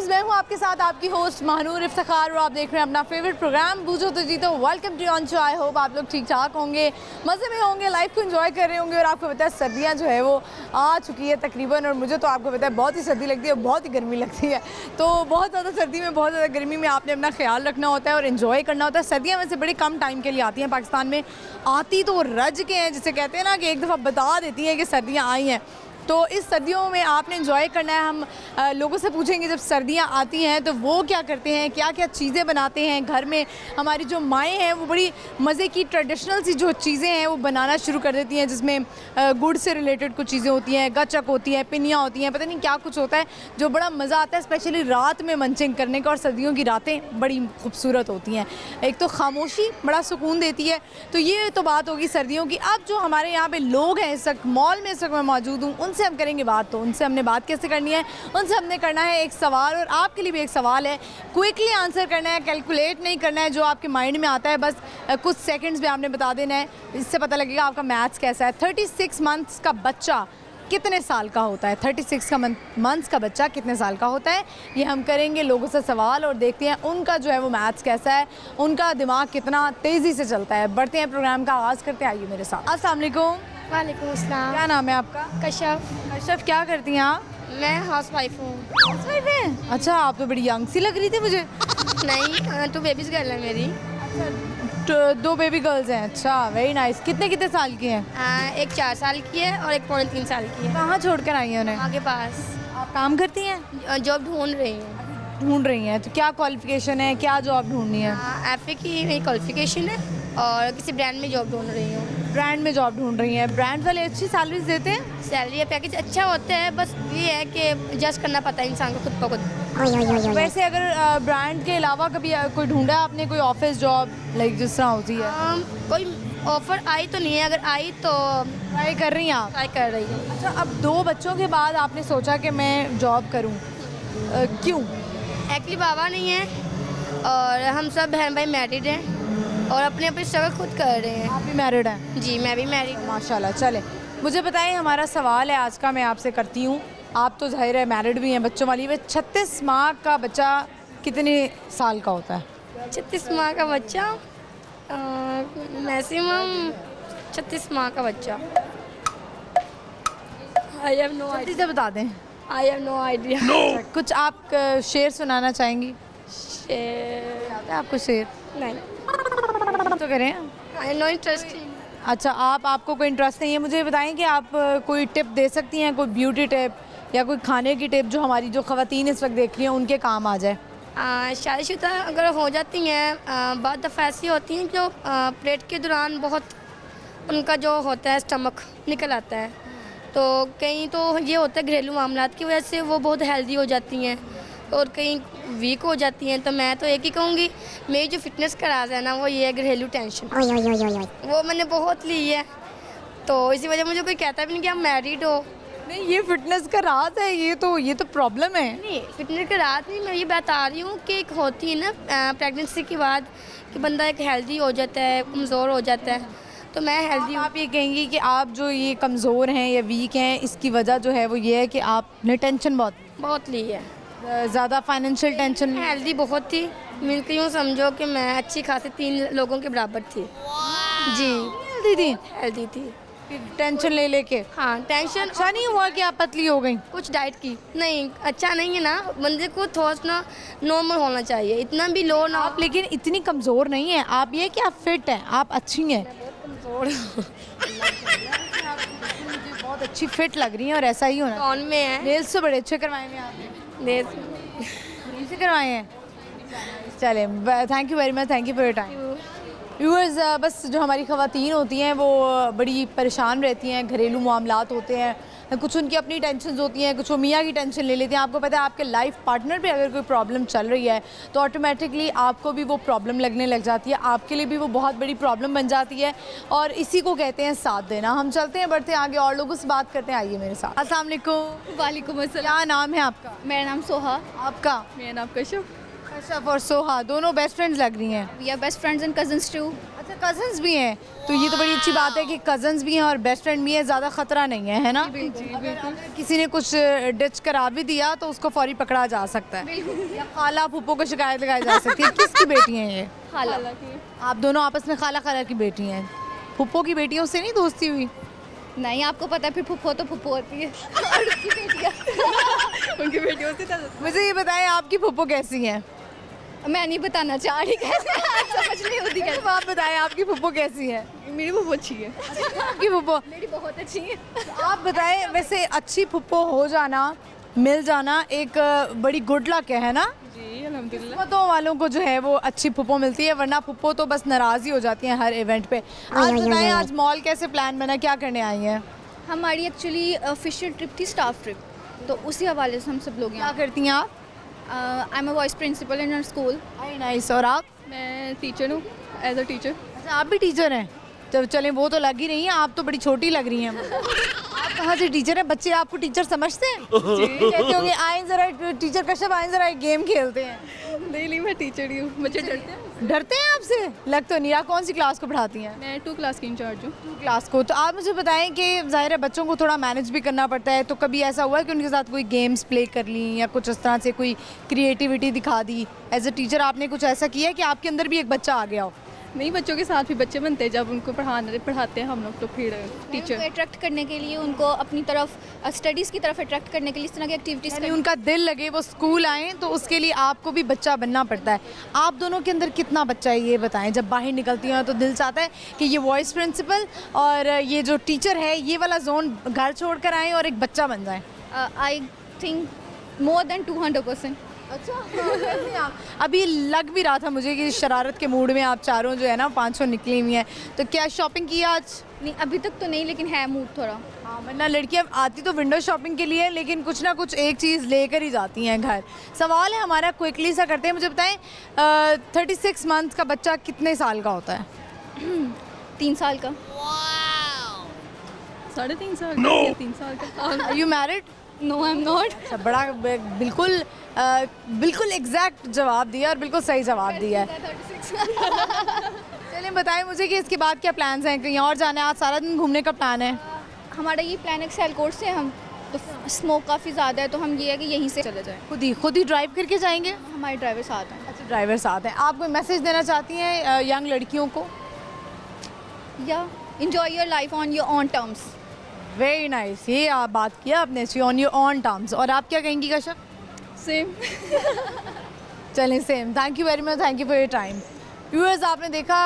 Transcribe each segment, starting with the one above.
Viewers, मैं हूं आपके साथ आपकी होस्ट महानूर इफ्तिखार और आप देख रहे हैं अपना फेवरेट प्रोग्राम बूझो तो जीतो। Welcome to on show. I hope आप लोग ठीक ठाक होंगे, मज़े में होंगे, लाइफ को एंजॉय कर रहे होंगे। और आपको पता है सर्दियां जो है वो आ चुकी है तकरीबन, और मुझे तो आपको पता है बहुत ही सर्दी लगती है, बहुत ही गर्मी लगती है। तो बहुत ज़्यादा सर्दी में, बहुत ज़्यादा गर्मी में आपने अपना ख्याल रखना होता है और इन्जॉय करना होता है। सर्दियाँ वैसे बड़ी कम टाइम के लिए आती हैं पाकिस्तान में, आती तो रज के हैं, जिसे कहते हैं ना कि एक दफ़ा बता देती हैं कि सर्दियाँ आई हैं। तो इस सर्दियों में आपने एंजॉय करना है। हम लोगों से पूछेंगे जब सर्दियां आती हैं तो वो क्या करते हैं, क्या क्या चीज़ें बनाते हैं घर में। हमारी जो माएँ हैं वो बड़ी मज़े की ट्रेडिशनल सी जो चीज़ें हैं वो बनाना शुरू कर देती हैं, जिसमें गुड़ से रिलेटेड कुछ चीज़ें होती हैं, गचक होती है, पिनियाँ होती हैं, पता नहीं क्या कुछ होता है जो बड़ा मज़ा आता है स्पेशली रात में मंचिंग करने का। और सर्दियों की रातें बड़ी खूबसूरत होती हैं, एक तो खामोशी बड़ा सुकून देती है। तो ये तो बात होगी सर्दियों की। अब जो हमारे यहाँ पे लोग हैं इस वक्त मॉल में, इस वक्त मैं मौजूद हूँ, उनसे हम करेंगे बात। तो उनसे हमने बात कैसे करनी है, उनसे हमने करना है एक सवाल, और आपके लिए भी एक सवाल है। क्विकली आंसर करना है, कैलकुलेट नहीं करना है, जो आपके माइंड में आता है बस कुछ सेकंड्स में आपने बता देना है। इससे पता लगेगा आपका मैथ्स कैसा है। 36 मंथ्स का बच्चा कितने साल का होता है? 36 मंथ्स का बच्चा कितने साल का होता है? ये हम करेंगे लोगों से सवाल और देखते हैं उनका जो है वो मैथ्स कैसा है, उनका दिमाग कितना तेज़ी से चलता है। बढ़ते हैं, प्रोग्राम का आगाज़ करते हैं, आइए मेरे साथ। अस्सलाम वालेकुम। वालेकुम अस्सलाम। क्या नाम है आपका? कश्यप। कश्यप, क्या करती हैं आप? मैं हाउस वाइफ हूँ। हाउस वाइफ हैं? अच्छा, आप तो बड़ी यंग सी लग रही थी मुझे। नहीं, 2 बेबीज गर्ल है मेरी। तो 2 बेबी गर्ल्स हैं। अच्छा, वेरी नाइस। कितने कितने साल की हैं? एक 4 साल की है और एक 3.5 साल की है। कहाँ छोड़ कर आई हैं उन्हें? माँ के पास। आप काम करती हैं? जॉब ढूंढ रही हूँ। ढूंढ रही हैं, तो क्या क्वालिफिकेशन है, क्या जॉब ढूंढनी है? एफए की मेरी क्वालिफिकेशन है और किसी ब्रांड में जॉब ढूंढ रही हूँ। ब्रांड में जॉब ढूंढ रही हैं। ब्रांड वाले अच्छी सैलरीज देते हैं? सैलरी या पैकेज अच्छा होता है, बस ये है कि जज करना पता है इंसान को खुद ब खुद। वैसे अगर ब्रांड के अलावा कभी कोई ढूंढा आपने, कोई ऑफिस जॉब लाइक जिस तरह होती है? कोई ऑफर आई तो नहीं है, अगर आई तो ट्राई कर रही हैं आप? ट्राई कर रही हूँ। अच्छा, अब 2 बच्चों के बाद आपने सोचा कि मैं जॉब करूं, क्यों? एक्चुअली बाबा नहीं है और हम सब बहन भाई मैरिड हैं और अपने अपने स्ट्रगल खुद कर रहे हैं। आप भी मैरिड हैं? जी, मैं भी मैरिड। माशाल्लाह। चले, मुझे बताएं, हमारा सवाल है आज का, मैं आपसे करती हूँ। आप तो ज़ाहिर है मैरिड भी हैं, बच्चों वाली। वे 36 माह का बच्चा कितने साल का होता है? 36 माह का बच्चा, मैक्सिमम 36 माह का बच्चा। आई हैव नो जल्दी से बता दें। I have no idea. कुछ आप शेर सुनाना चाहेंगी? शेर आता है आपको शेर? नहीं, तो करें। I know interesting. अच्छा, आपको कोई इंटरेस्ट नहीं है। मुझे बताएं कि आप कोई टिप दे सकती हैं, कोई ब्यूटी टिप या कोई खाने की टिप जो हमारी जो ख़वातीन इस वक्त देख रही हैं उनके काम आ जाए। शादीशुदा अगर हो जाती हैं, बहुत दफ़ा ऐसी होती हैं जो पीरियड के दौरान बहुत उनका जो होता है स्टमक निकल आता है, तो कहीं तो ये होता है घरेलू मामलात की वजह से वो बहुत हेल्दी हो जाती हैं और कहीं वीक हो जाती हैं। तो मैं तो एक ही कहूँगी, मेरी जो फिटनेस का राज है ना वो ये है घरेलू टेंशन। वो मैंने बहुत ली है, तो इसी वजह मुझे कोई कहता भी नहीं कि आप मैरिड हो। नहीं, ये फिटनेस का राज है, ये तो प्रॉब्लम है। नहीं, फिटनेस का राज नहीं, मैं ये बता रही हूँ कि एक होती है ना प्रेगनेंसी के बाद कि बंदा एक हेल्दी हो जाता है, कमज़ोर हो जाता है, तो मैं हेल्दी हूँ। आप ये कहेंगी कि आप जो ये कमज़ोर हैं या वीक हैं, इसकी वजह जो है वो ये है कि आपने टेंशन बहुत ली है, ज़्यादा फाइनेंशियल टेंशन। हेल्दी बहुत थी, मिलती हूँ समझो कि मैं अच्छी खासी 3 लोगों के बराबर थी। जी, हेल्दी थी। टेंशन ले लेके? हाँ, टेंशन। अच्छा नहीं हुआ कि आप पतली हो गई? कुछ डाइट की नहीं, अच्छा नहीं है ना, बंदे को थोड़ा सा नॉर्मल होना चाहिए, इतना भी लो ना। आप लेकिन इतनी कमज़ोर नहीं हैं आप, ये कि आप फिट हैं, आप अच्छी हैं। कमज़ोर बहुत अच्छी फिट लग रही हैं और ऐसा ही होना। कौन में है? नेल्स तो बड़े अच्छे करवाए हैं आपने। नेल्स से करवाए हैं? चले, thank you very much, thank you for your time. Viewers, बस जो हमारी ख़वातीन होती हैं वो बड़ी परेशान रहती हैं, घरेलू मामलात होते हैं, कुछ उनकी अपनी टेंशन होती हैं, कुछ वो मियाँ की टेंशन ले लेती हैं। आपको पता है आपके लाइफ पार्टनर पे अगर कोई प्रॉब्लम चल रही है तो ऑटोमेटिकली आपको भी वो प्रॉब्लम लगने लग जाती है, आपके लिए भी वो बहुत बड़ी प्रॉब्लम बन जाती है, और इसी को कहते हैं साथ देना। हम चलते हैं, बढ़ते हैं आगे, और लोगों से बात करते हैं, आइए मेरे साथ। अस्सलाम वालेकुम। वालेकुम अस्सलाम। क्या नाम है आपका? मेरा नाम सोहा। आपका? मेरा नाम कश्यप। कश्यप और सोहा दोनों बेस्ट फ्रेंड्स लग रही हैं। We are best friends and cousins too. अच्छा कजन्स भी हैं, तो ये तो बड़ी अच्छी बात है कि कजन्स भी हैं और बेस्ट फ्रेंड भी है, ज़्यादा खतरा नहीं है ना। अगर किसी ने कुछ डिच करा भी दिया तो उसको फौरी पकड़ा जा सकता है, या खाला फूफो को शिकायत लगाई जा सकती है। किसकी बेटी हैं ये? खाला आप दोनों आपस में खाला खाला की बेटी हैं, फूफो की बेटियों से नहीं दोस्ती हुई? नहीं, आपको पता है फिर फुप्पो तो फुप्पो होती है और उसकी बेटियाँ उनकी बेटियों से तो मुझे ये बताएं आपकी फूफो कैसी हैं? मैं नहीं बताना चाह रही कैसे आप समझ नहीं होती कैसे। तो आप बताएं आपकी फूफो कैसी है? मेरी फुप्पो अच्छी है, आपकी फूफो, मेरी बहुत अच्छी है। आप बताएं वैसे अच्छी फूफो हो जाना, मिल जाना एक बड़ी गुड लक है ना? जी अल्हम्दुलिल्लाह। किस्मतों वालों को जो है वो अच्छी फुप्पो मिलती है, वरना फुप्पो तो बस नाराज़ ही हो जाती हैं हर इवेंट पे। आज बताएं आज मॉल कैसे प्लान बना, क्या करने आई हैं? हमारी एक्चुअली ऑफिशियल ट्रिप थी, स्टाफ ट्रिप, तो उसी हवाले से हम सब लोग क्या यहाँ। करती हैं आप? I am a vice principal in our school. Very nice. और आप? मैं टीचर हूँ, एज अ टीचर। अच्छा आप भी टीचर हैं? जब चलें वो तो लग ही रही हैं, आप तो बड़ी छोटी लग रही हैं। आप कहाँ से टीचर हैं? बच्चे आपको टीचर समझते हैं? कहते होंगे आए जरा टीचर कश्यप आए जरा गेम खेलते हैं। नहीं मैं टीचर ही हूँ, बच्चे डरते हैं। डरते हैं आपसे? लग तो नहीं रहा। कौन सी क्लास को पढ़ाती हैं? मैं 2 क्लास की इंचार्ज हूँ। क्लास को। तो आप मुझे बताएं कि ज़ाहिर है बच्चों को थोड़ा मैनेज भी करना पड़ता है, तो कभी ऐसा हुआ है कि उनके साथ कोई गेम्स प्ले कर ली या कुछ इस तरह से कोई क्रिएटिविटी दिखा दी? एज अ टीचर आपने कुछ ऐसा किया है कि आपके अंदर भी एक बच्चा आ गया हो? नहीं, बच्चों के साथ भी बच्चे बनते हैं जब उनको पढ़ाते हैं हम लोग, तो फिर टीचर अट्रैक्ट करने के लिए, उनको अपनी तरफ स्टडीज़ की तरफ अट्रैक्ट करने के लिए इस तरह की एक्टिविटीज़ यानी उनका दिल लगे, वो स्कूल आए, तो उसके लिए आपको भी बच्चा बनना पड़ता है। आप दोनों के अंदर कितना बच्चा है ये बताएं? जब बाहर निकलती हैं तो दिल चाहता है कि ये वॉइस प्रिंसिपल और ये जो टीचर है ये वाला जोन घर छोड़ कर आएँ और एक बच्चा बन जाए। I think more than 200%। अच्छा अभी लग भी रहा था मुझे कि शरारत के मूड में आप चारों जो है ना 500 निकली हुई हैं, तो क्या शॉपिंग की आज? नहीं अभी तक तो नहीं, लेकिन है मूड थोड़ा। हाँ, वरना लड़कियां आती तो विंडो शॉपिंग के लिए, लेकिन कुछ ना कुछ एक चीज़ लेकर ही जाती हैं घर। सवाल है हमारा, क्विकली सा करते हैं, मुझे बताएं 36 मंथ का बच्चा कितने साल का होता है? 3 साल का। 3.5 साल का या 3 साल का। Are you married? No I am not. अच्छा बड़ा बिल्कुल एग्जैक्ट जवाब दिया और बिल्कुल सही जवाब दिया है। चलिए बताएं मुझे कि इसके बाद क्या प्लान्स हैं? कहीं और जाना है? आज सारा दिन घूमने का प्लान है? हमारा ये प्लान है सियालकोट से, हम तो स्मोक काफ़ी ज़्यादा है, तो हम ये है कि यहीं से चले जाएं। खुद ही ड्राइव करके जाएंगे? हमारे ड्राइवर साथ हैं। अच्छा ड्राइवर साथ हैं। आप कोई मैसेज देना चाहती हैं यंग लड़कियों को? या enjoy your life on your own terms. Very nice, ये आप बात किया आपने अच्छी, ऑन योर ऑन टर्म्स। और आप क्या कहेंगी कश्यप? सेम। चलें same. Thank you very much, thank you for your time. Viewers आपने देखा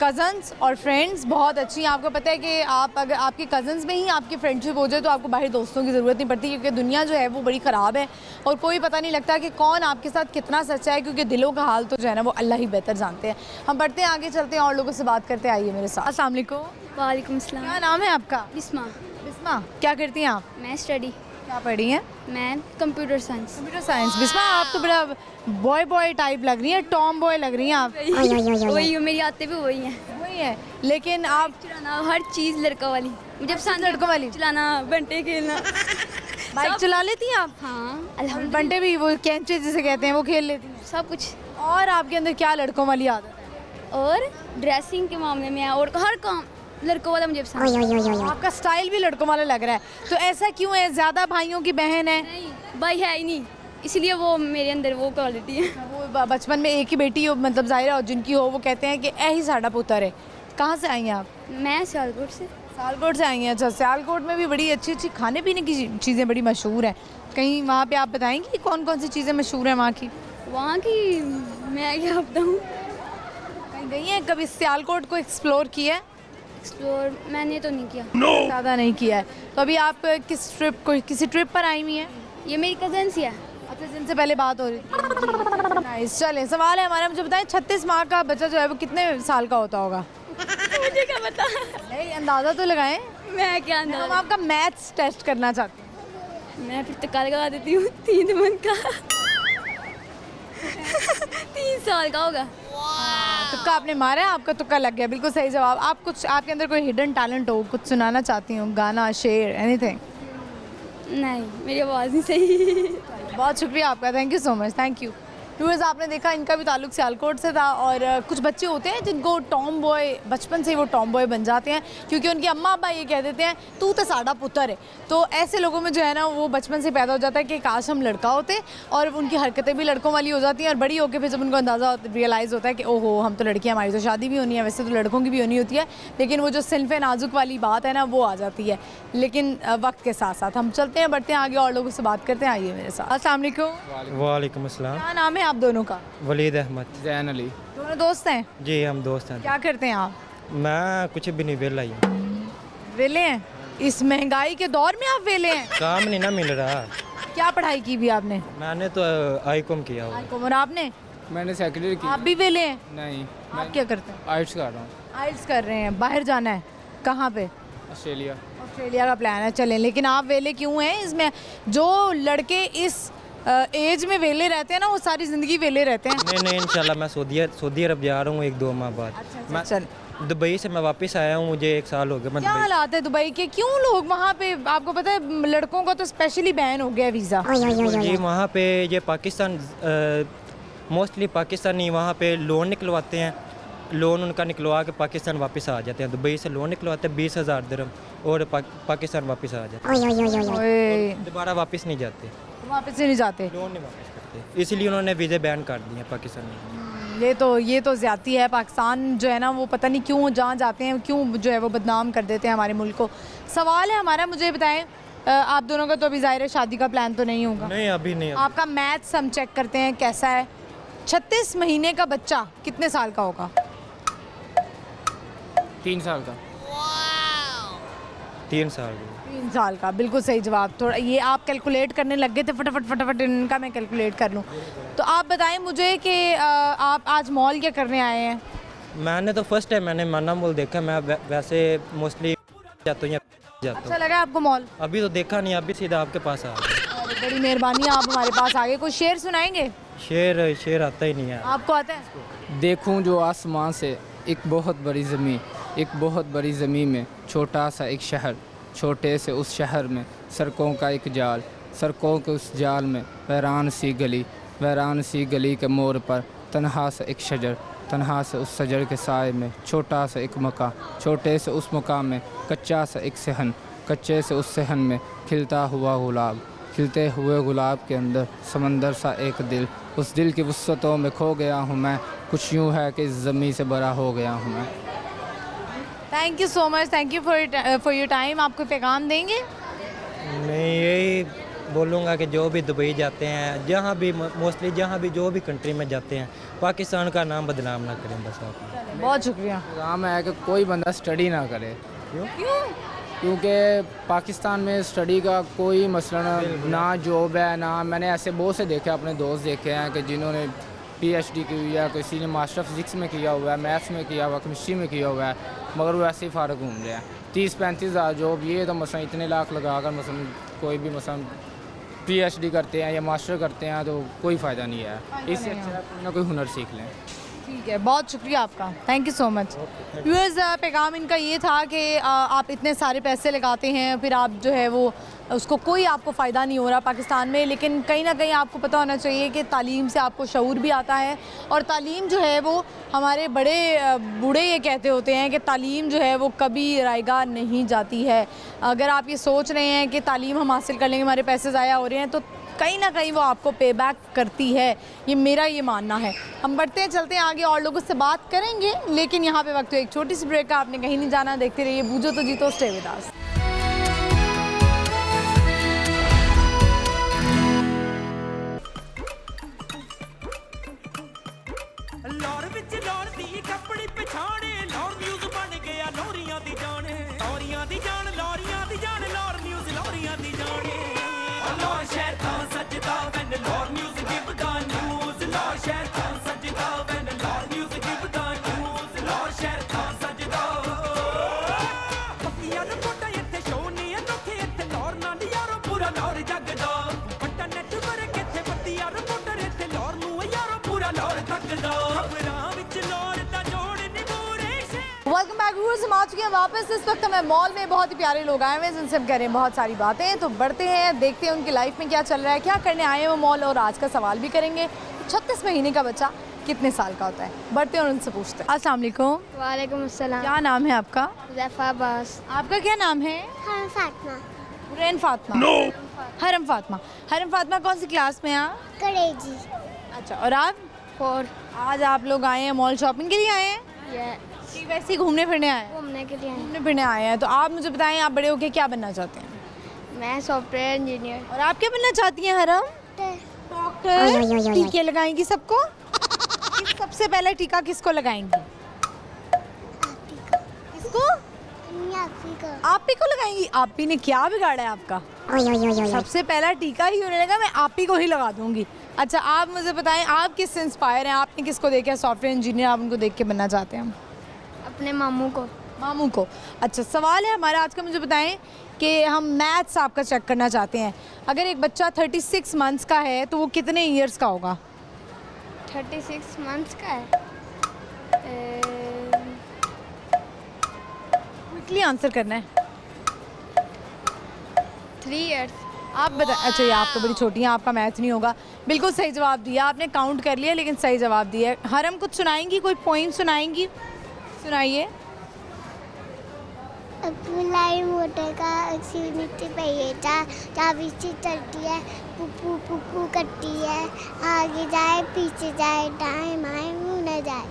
कज़न्स और फ्रेंड्स बहुत अच्छी हैं। आपको पता है कि आप अगर आपके कज़न्स में ही आपकी फ्रेंडशिप हो जाए तो आपको बाहर दोस्तों की ज़रूरत नहीं पड़ती, क्योंकि दुनिया जो है वो बड़ी ख़राब है और कोई पता नहीं लगता कि कौन आपके साथ कितना सच्चा है, क्योंकि दिलों का हाल तो जो है ना वो अल्लाह ही बेहतर जानते हैं। हम बढ़ते हैं आगे, चलते हैं और लोगों से बात करते हैं। आइए मेरे साथ। अस्सलाम वालेकुम। वालेकुम सलाम। क्या नाम है आपका? बिस्मा। बिस्मा, क्या करती हैं आप? मैं स्टडी। क्या पढ़ी हैं? मैं computer science. Computer science. Bisma आप तो बड़ा बॉय टाइप लग रही हैं, टॉम बॉय लग रही हैं आप। वही मेरी आते भी वही हैं। वही है, लेकिन आप चलाना हर चीज़ लड़का वाली, मुझे पसंद लड़कों वाली चलाना, बंटे खेलना। बाइक चला लेती हैं आप? हाँ अल्हम्दुलिल्लाह, बंटे भी वो कैंचे जिसे कहते हैं वो खेल लेती हैं? सब कुछ। और आपके अंदर क्या लड़कों वाली आदत है? और ड्रेसिंग के मामले में और हर काम लड़कों वाला मुझे पसंद है। आपका स्टाइल भी लड़कों वाला लग रहा है, तो ऐसा क्यों है? ज़्यादा भाइयों की बहन है? नहीं भाई है ही नहीं, इसलिए वो मेरे अंदर वो क्वालिटी है। वो बचपन में एक ही बेटी हो, मतलब ज़ाहिर है जिनकी हो वो कहते हैं कि यही साड़ा पुत्र है। कहाँ से आई हैं आप? मैं सियालकोट से। सियालकोट से आई हैं। अच्छा, सियालकोट में भी बड़ी अच्छी अच्छी खाने पीने की चीज़ें बड़ी मशहूर हैं। कहीं वहाँ पे आप बताएंगी कौन कौन सी चीज़ें मशहूर हैं वहाँ की? वहाँ की मैं क्या बताऊँ। कहीं गई हैं कभी? सियालकोट को एक्सप्लोर किया है? एक्सप्लोर मैंने तो नहीं किया। ज़्यादा नहीं किया है। तो अभी आप किसी ट्रिप पर आई हुई हैं? ये मेरी कज़न सी है। अच्छा, जिनसे पहले बात हो रही थी। नाइस। चलें, सवाल है हमारा, मुझे बताएं 36 माह का बच्चा जो है वो कितने साल का होता होगा? मुझे क्या पता। नहीं, अंदाज़ा तो लगाएं। मैं क्या हम अंदाज़ा। आपका मैथ्स टेस्ट करना चाहते हैं। मैं फिर तक्का लगा देती हूँ 3 मंथ का। 3 साल का होगा। तुक्का आपने मारा है, आपका तुक्का लग गया, बिल्कुल सही जवाब। आप कुछ आपके अंदर कोई हिडन टैलेंट हो, कुछ सुनाना चाहती हूँ, गाना, शेर, एनीथिंग? नहीं मेरी आवाज़ नहीं सही। बहुत शुक्रिया आपका, thank you so much, thank you. Viewers आपने देखा इनका भी ताल्लुक सियालकोट से था और कुछ बच्चे होते हैं जिनको टॉम बॉय बचपन से ही वो टॉम बॉय बन जाते हैं क्योंकि उनके अम्मा अब्बा ये कह देते हैं तू तो साड़ा पुत्र है। तो ऐसे लोगों में जो है ना वो बचपन से पैदा हो जाता है कि काश हम लड़का होते और उनकी हरकतें भी लड़कों वाली हो जाती हैं और बड़ी होकर फिर जब उनको अंदाज़ा रियलाइज़ होता है कि ओहो हम तो लड़कियाँ, हमारी तो शादी भी होनी है, वैसे तो लड़कों की भी होनी होती है, लेकिन वो जो सिन्फ़ नाजुक वाली बात है ना वो आ जाती है। लेकिन वक्त के साथ साथ हम चलते हैं, बढ़ते हैं आगे और लोगों से बात करते हैं। आइए मेरे साथ। अस्सलाम वालेकुम। वालेकुम अस्सलाम। क्या नाम है आप दोनों का? वलीद अहमद। जैन अली। दोनों दोस्त हैं? जी हम दोस्त हैं। क्या करते हैं आप? मैं कुछ भी नहीं वेला ही हूँ। वेले हैं? इस महंगाई के दौर में आप वेले हैं? काम नहीं ना मिल रहा। क्या पढ़ाई की भी आपने? मैंने तो आईकॉम किया हुआ। आईकॉम। और आपने? मैंने सेकेंडरी की। आप भी वेले हैं? नहीं, आप क्या करते हैं? आर्ट्स कर रहा हूँ। आइल्स कर रहे हैं। बाहर जाना है? कहाँ पे? ऑस्ट्रेलिया। ऑस्ट्रेलिया का प्लान है। चलें, लेकिन आप वेले क्यों हैं? इसमें जो लड़के इस एज में वेले रहते हैं ना वो सारी ज़िंदगी वेले रहते हैं। नहीं इंशाल्लाह मैं सऊदी अरब जा रहा हूँ 1-2 माह बाद। मैं चल, दुबई से मैं वापस आया हूँ, मुझे 1 साल हो गया। मैं क्या दुबई हालात है दुबई के? क्यों लोग वहाँ पे, आपको पता है लड़कों का तो स्पेशली बैन हो गया वीज़ा। जी वहाँ पे ये पाकिस्तान मोस्टली पाकिस्तानी वहाँ पे लोन निकलवाते हैं, लोन उनका निकलवा के पाकिस्तान वापस आ जाते हैं। दुबई से लोन निकलवाते हैं 20,000 दिरहम और पाकिस्तान वापस आ जाते हैं, दोबारा वापस नहीं जाते, वापस से नहीं जाते। लोन नहीं वापस करते, इसलिए उन्होंने वीज़े बैन कर दिए पाकिस्तान में। ये तो ज़्यादती है। पाकिस्तान जो है ना वो पता नहीं क्यों जहाँ जाते हैं क्यों जो है वो बदनाम कर देते हैं हमारे मुल्क को। सवाल है हमारा, मुझे बताएं आप दोनों का तो अभी ज़ाहिर है शादी का प्लान तो नहीं होगा? नहीं अभी नहीं। आपका मैथ्स हम चेक करते हैं कैसा है। 36 महीने का बच्चा कितने साल का होगा? 3 साल का। 3 साल 3 साल का, बिल्कुल सही जवाब। थोड़ा ये आप कैलकुलेट करने लग गए थे, फटाफट इनका मैं कैलकुलेट कर लूँ। तो आप बताएं मुझे कि आप आज मॉल क्या करने आए हैं? मैंने तो फर्स्ट टाइम मैंने माना मॉल देखा। मैं वैसे मोस्टली जाता हूँ अच्छा लगा आपको मॉल? अभी तो देखा नहीं, अभी सीधा आपके पास आ गया। बड़ी मेहरबानी, आप हमारे पास आ गए। कोई शेर सुनाएंगे? शेर आता ही नहीं है। आपको आता है? देखूं जो आसमां से एक बहुत बड़ी ज़मीन, एक बहुत बड़ी ज़मीन में छोटा सा एक शहर, छोटे से उस शहर में सड़कों का एक जाल, सड़कों के उस जाल में वीरान सी गली, वीरान सी गली के मोड़ पर तन्हा सा एक शजर, तन्हा से उस शजर के साए में छोटा सा एक मकान, छोटे से उस मकान में कच्चा सा एक सहन, कच्चे से उस सहन में खिलता हुआ गुलाब, खिलते हुए गुलाब के अंदर समंदर सा एक दिल, उस दिल की वुस्सतों में खो गया हूँ मैं, कुछ यूँ है कि इस ज़मीन से बड़ा हो गया हूँ मैं। Thank you so much, thank you for your time. आप कोई पैगाम देंगे? मैं यही बोलूँगा कि जो भी दुबई जाते हैं, जहाँ भी मोस्टली जहाँ भी जो भी कंट्री में जाते हैं, पाकिस्तान का नाम बदनाम ना करें बस आप। बहुत शुक्रिया। काम है कि कोई बंदा स्टडी ना करे। क्यों? क्योंकि पाकिस्तान में स्टडी का कोई मसला ना जॉब है ना। मैंने ऐसे बहुत से देखे, अपने दोस्त देखे हैं कि जिन्होंने PhD की हुई है, किसी ने मास्टर फिजिक्स में किया हुआ है, मैथ्स में किया हुआ, केमिस्ट्री में किया हुआ है, मगर वो ऐसे ही फारग घूम रहे हैं। 30-35 हज़ार जॉब, ये तो मसला इतने लाख लगा कर मसलन कोई भी मसलन PhD करते हैं या मास्टर करते हैं तो कोई फ़ायदा नहीं है। इससे अच्छा कोई ना कोई हुनर सीख लें। ठीक है, बहुत शुक्रिया आपका, thank you so much. Viewers पैगाम इनका ये था कि आप इतने सारे पैसे लगाते हैं फिर आप जो है वो उसको कोई आपको फ़ायदा नहीं हो रहा पाकिस्तान में, लेकिन कहीं ना कहीं आपको पता होना चाहिए कि तालीम से आपको शऊर भी आता है और तालीम जो है वो हमारे बूढ़े ये कहते होते हैं कि तालीम जो है वो कभी रायगा नहीं जाती है। अगर आप ये सोच रहे हैं कि तालीम हम हासिल कर लेंगे हमारे पैसे ज़ाया हो रहे हैं तो कहीं ना कहीं वो आपको पे बैक करती है, ये मेरा ये मानना है। हम बढ़ते हैं, चलते हैं आगे और लोगों से बात करेंगे, लेकिन यहाँ पे वक्त एक छोटी सी ब्रेक का, आपने कहीं नहीं जाना, देखते रहिए बूझो तो जीतो, stay with us. Welcome back viewers, हम आ चुके हैं वापस। इस वक्त हमें मॉल में बहुत ही प्यारे लोग आए हुए हैं जिनसे हम कह रहे हैं बहुत सारी बातें। तो बढ़ते हैं, देखते हैं उनकी लाइफ में क्या चल रहा है, क्या करने आए हैं वो मॉल, और आज का सवाल भी करेंगे। 36 महीने का बच्चा कितने साल का होता है? बढ़ते हैं और उनसे पूछते हैं। अस्सलाम वालेकुम। वालेकुम अस्सलाम। क्या नाम है आपका? ज़ैफ़ा अब्बास। आपका क्या नाम है? हाँ फातिमा। हुरैन फातिमा। हरम फातिमा। हरम फातिमा कौन सी क्लास में हैं आप? करेजी। अच्छा, और आप? 4। आज आप लोग आए हैं मॉल शॉपिंग के लिए आए हैं कि वैसे ही घूमने फिरने आए हैं? घूमने के लिए घूमने फिरने आए हैं। तो आप मुझे बताएं, आप बड़े होके क्या बनना चाहते हैं? मैं सॉफ्टवेयर इंजीनियर। और आप क्या बनना चाहती हैं हरम? डॉक्टर। टीके लगाएंगी सबको? सबसे पहले टीका किसको लगाएंगी? किसको? आप ही को लगाएंगी? आप ही ने क्या बिगाड़ा है आपका? सबसे पहला टीका ही होने लगा, मैं आप ही को ही लगा दूंगी। अच्छा, आप मुझे बताएं, आप किससे इंस्पायर हैं? आपने किसको देखा सॉफ्टवेयर इंजीनियर आप उनको देख के बनना चाहते हैं? अपने मामू को। मामू को। अच्छा, सवाल है हमारा आज का, मुझे बताएं कि हम मैथ्स आपका चेक करना चाहते हैं। अगर एक बच्चा 36 मंथ्स का है तो वो कितने ईयर्स का होगा? 36 मंथ्स का है। क्विकली आंसर करना है। 3 इयर्स। आप बता। अच्छा, ये आप तो बड़ी छोटी हैं, आपका मैथ नहीं होगा। बिल्कुल सही जवाब दिया आपने, काउंट कर लिया लेकिन सही जवाब दिया। हरम कुछ सुनाएंगी, कोई पोइम सुनाएंगी? सुनाइए। अब्दुल्लाई मोटर का नीचे पहिए चाबी से चलती है, पुप्पू पुप्पू करती है, आगे जाए पीछे जाए, टाइम आए मुँह न जाए।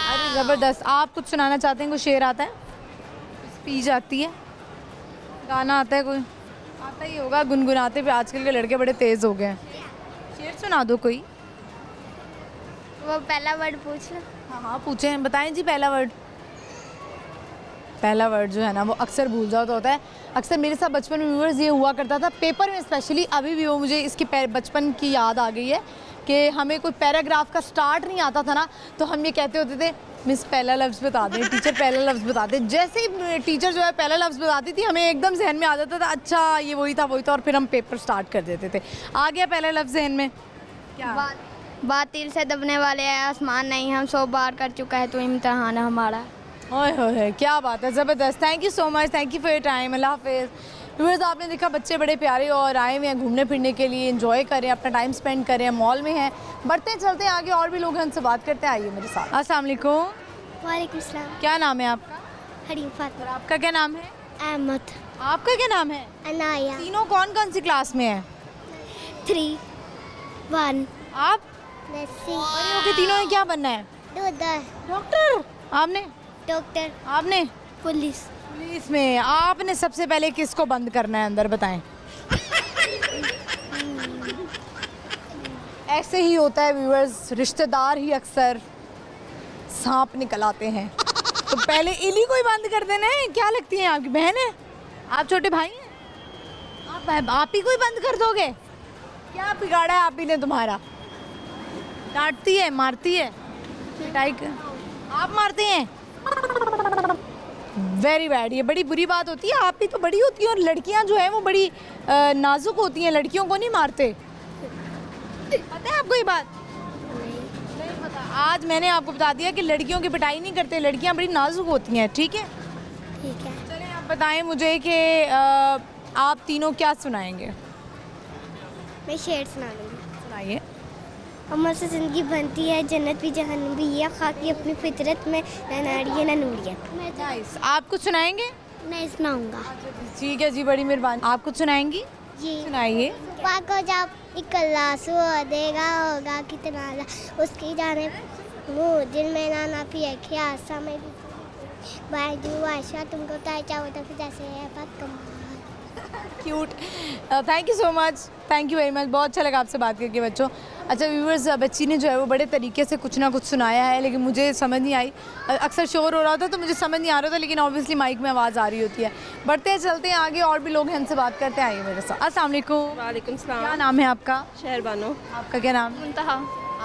अरे ज़बरदस्त। आप कुछ सुनाना चाहते हैं? कोई शेर आता है? स्पीच आती है? गाना आता है? कोई आता ही होगा गुनगुनाते पे। आजकल के लड़के बड़े तेज़ हो गए हैं। शेर सुना दो कोई। वो पहला वर्ड पूछ लो। हाँ हाँ पूछें, बताएं जी पहला वर्ड। पहला वर्ड जो है ना वो अक्सर भूल जाओ तो होता है। अक्सर मेरे साथ बचपन में व्यूअर्स ये हुआ करता था, पेपर में स्पेशली। अभी भी वो मुझे इसकी बचपन की याद आ गई है कि हमें कोई पैराग्राफ का स्टार्ट नहीं आता था ना, तो हम ये कहते होते थे मिस पहला लफ्ज़ बता दें, टीचर पहला लफ्ज़ बता दें। जैसे ही टीचर जो है पहला लफ्ज़ बताती थी, हमें एकदम जहन में आ जाता था अच्छा ये वही था और फिर हम पेपर स्टार्ट कर देते थे। आ गया पहला लफ्ज़ जहन में? क्या? बातिल से दबने वाले हैं आसमान नहीं, हम 100 बार कर चुका है तो इम्तिहान हमारा। ओए होए, क्या बात है, ज़बरदस्त। Thank you so much, thank you for your time. अल्लाह हाफिज़। व्यूअर्स, आपने देखा बच्चे बड़े प्यारे और आए हुए हैं घूमने फिरने के लिए, एंजॉय करें, अपना टाइम स्पेंड करें, मॉल में हैं। बढ़ते चलते हैं आगे, और भी लोग हैं उनसे बात करते हैं। आइए मेरे साथ। अस्सलाम वालेकुम। वालेकुम सलाम। क्या नाम है आपका? हरीम फातिमा। और आपका क्या नाम है? अहमद। आपका क्या नाम है? अनाया। तीनों कौन कौन सी क्लास में है? 3 1 आप? नसी बड़े होके तीनों ने क्या बनना है? डॉक्टर। आपने? डॉक्टर। आपने? पुलिस। पुलिस में। आपने सबसे पहले किसको बंद करना है अंदर, बताएं? ऐसे ही होता है व्यूअर्स, रिश्तेदार ही अक्सर सांप निकल आते हैं। तो पहले इन्हीं को ही बंद कर देना है। क्या लगती है आपकी बहन है? आप छोटे भाई हैं? आप ही को ही बंद कर दोगे? क्या बिगाड़ा है आप ही ने तुम्हारा? डांटती है, मारती है, पिटाई आप मारते हैं? वेरी बैड, ये बड़ी बुरी बात होती है। आप ही तो बड़ी होती है और लड़कियां जो हैं वो बड़ी नाजुक होती हैं, लड़कियों को नहीं मारते। पता है आपको ये बात? नहीं पता। आज मैंने आपको बता दिया कि लड़कियों की पिटाई नहीं करते, लड़कियां बड़ी नाजुक होती हैं। ठीक है, ठीक है। चलें आप बताएं मुझे कि आप तीनों क्या सुनाएंगे? मैं शेर सुना लूँगी। सुनाइए। अमर से ज़िंदगी बनती है, जन्नत भी जहन्नम भी, ये खाकी अपनी फितरत में न नारी है न नूरी है। नाइस। आप कुछ सुनाएंगे? मैं सुनाऊँगा ठीक है जी, बड़ी मेहरबानी। आप कुछ सुनाएंगी? जी। सुनाइए। पाको जब इकल्लास हो देगा होगा कितना उसकी जाने मुँह दिल में ना पिए खिया समय बाजू आशा तुमको ताई चाहो तो फिर जैसे है बात कमाल। Cute. Thank you so much, thank you very much. बहुत अच्छा लगा आपसे बात करके बच्चों। अच्छा व्यूअर्स, बच्ची ने जो है वो बड़े तरीके से कुछ ना कुछ सुनाया है, लेकिन मुझे समझ नहीं आई। अक्सर शोर हो रहा था तो मुझे समझ नहीं आ रहा था, लेकिन ऑब्वियसली माइक में आवाज़ आ रही होती है। बढ़ते हैं चलते हैं आगे, और भी लोग हैं उनसे बात करते हैं। आइए मेरे साथ। अस्सलाम वालेकुम। वालेकुम सलाम। क्या नाम है आपका? शहरबानो। आपका क्या नाम? मुंतहा।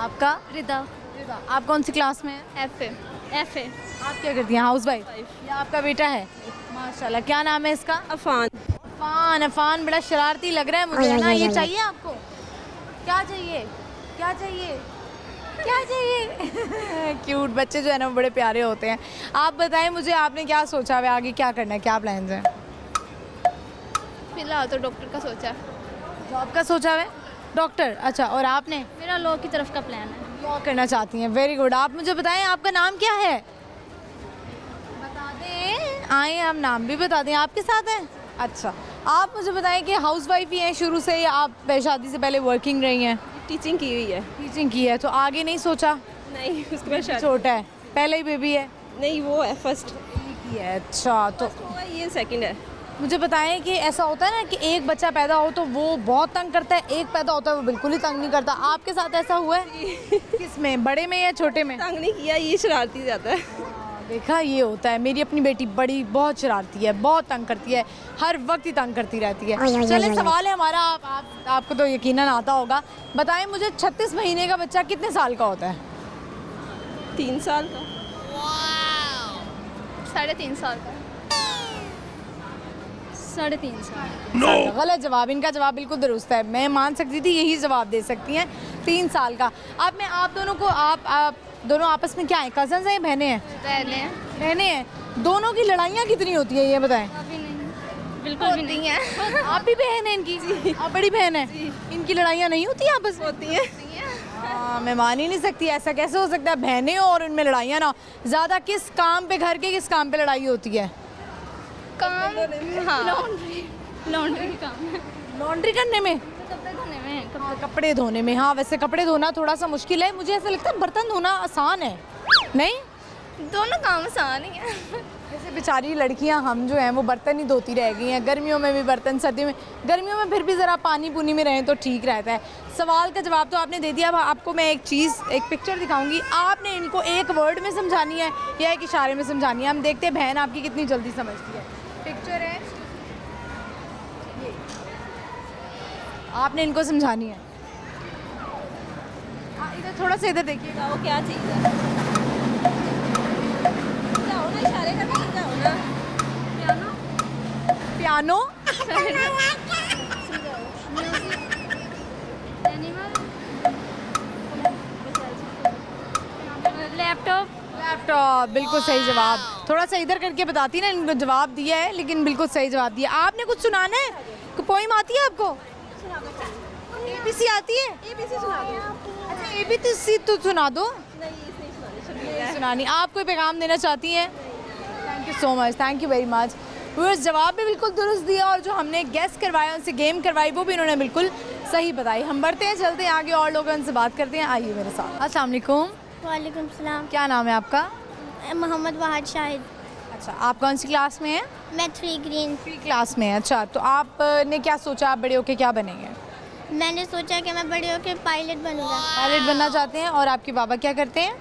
आपका? रिदा। रिदा। आप कौन सी क्लास में हैं? F A. आप क्या करती हैं? House wife. या आपका बेटा है? माशाल्लाह। क्या नाम है इसका? अफान। अफान। अफान बड़ा शरारती लग रहा है मुझे, है ना? ये चाहिए आपको? क्या चाहिए? क्या चाहिए? क्या चाहिए? क्यूट बच्चे जो है ना वो बड़े प्यारे होते हैं। आप बताएं मुझे, आपने क्या सोचा है आगे क्या करना है, क्या प्लान्स हैं? फिलहाल तो डॉक्टर का सोचा है। जॉब का सोचा है? डॉक्टर, अच्छा, और आपने? मेरा लॉ की तरफ का प्लान है। लॉ करना चाहती हैं, वेरी गुड। आप मुझे बताएं आपका नाम क्या है? बता दें, आए हम नाम भी बता दें, आपके साथ हैं? अच्छा, आप मुझे बताएं कि हाउस वाइफ ही हैं शुरू से, या आप शादी से पहले वर्किंग रही हैं? टीचिंग की हुई है। टीचिंग की है, तो आगे नहीं सोचा? नहीं, उसके बाद शादी छोटा है, पहले ही बेबी है? नहीं, वो है फर्स्ट। ठीक है, अच्छा। तो ये सेकंड है। मुझे बताएं कि ऐसा होता है ना कि एक बच्चा पैदा हो तो वो बहुत तंग करता है, एक पैदा होता है वो बिल्कुल ही तंग नहीं करता। आपके साथ ऐसा हुआ है? किसमें, बड़े में या छोटे में? तंग नहीं किया, ये शरारती ज़्यादा है। देखा, ये होता है। मेरी अपनी बेटी बड़ी बहुत शरारती है, बहुत तंग करती है, हर वक्त ही तंग करती रहती है। चलिए, सवाल है हमारा, आपको तो यकीनन आता होगा। बताएं मुझे, 36 महीने का बच्चा कितने साल का होता है? 3 साल का। 3.5 साल का। 3.5 साल। गलत जवाब, इनका जवाब बिल्कुल दुरुस्त है। मैं मान सकती थी यही जवाब दे सकती हैं, 3 साल का। अब मैं आप दोनों को, आप दोनों आपस में क्या हैं, कजन्स हैं या बहनें हैं? बहनें हैं। दोनों की लड़ाइयाँ कितनी होती है ये बताएं? अभी नहीं, बिल्कुल भी नहीं है। आप भी बहन हैं इनकी? आप बड़ी बहन है? इनकी लड़ाइयाँ नहीं होती आपस में? होती है। हाँ, मैं मान ही नहीं सकती, ऐसा कैसे हो सकता है बहनें हो और उनमें लड़ाइयाँ ना हो। ज़्यादा किस काम पे, घर के किस काम पे लड़ाई होती है? काम, हाँ, लॉन्ड्री का काम है। लॉन्ड्री करने में? कपड़े धोने में। हाँ, कपड़े धोने में। हाँ, वैसे कपड़े धोना थोड़ा सा मुश्किल है, मुझे ऐसा लगता है बर्तन धोना आसान है। नहीं, दोनों काम आसान ही है। जैसे बेचारी लड़कियां हम जो हैं वो बर्तन ही धोती रह गई हैं, गर्मियों में भी बर्तन, सर्दियों में, गर्मियों में फिर भी ज़रा पानी पुनी में रहें तो ठीक रहता है। सवाल का जवाब तो आपने दे दिया। अब आपको मैं एक चीज़, एक पिक्चर दिखाऊंगी, आपने इनको एक वर्ड में समझानी है या एक इशारे में समझानी है। हम देखते हैं बहन आपकी कितनी जल्दी समझती है। पिक्चर है ये, आपने इनको समझानी है। इधर थोड़ा सा इधर देखिएगा, वो क्या चीज़ है? जाओ ना, इशारे करके जाओ ना। पियानो। लैपटॉप। लैपटॉप, बिल्कुल सही जवाब। थोड़ा सा इधर करके बताती ना, इनको जवाब दिया है लेकिन बिल्कुल सही जवाब दिया। आपने कुछ सुनाना है? कोई पोइम आती है आपको? ABC आती है? ABC सुना दो। अच्छा, ABC तो सुना दो। नहीं सुनानी। आप कोई पैगाम देना चाहती हैं? Thank you so much, thank you very much. वो जवाब भी बिल्कुल दुरुस्त दिया और जो हमने गेस करवाया, उनसे गेम करवाई, वो भी इन्होंने बिल्कुल सही बताई। हम बढ़ते हैं, चलते हैं आगे और लोग उनसे बात करते हैं। आइए मेरे साथ। अस्सलाम वालेकुम। वालेकुम सलाम। क्या नाम है आपका? मोहम्मद वहाद शाहिद। अच्छा, आप कौन सी क्लास में हैं? मैं 3 ग्रीन। 3 क्लास में है। अच्छा, तो आपने क्या सोचा, आप बड़े होके क्या बनेंगे? मैंने सोचा कि मैं बड़े होकर पायलट बनूंगा। पायलट बनना चाहते हैं। और आपके बाबा क्या करते हैं?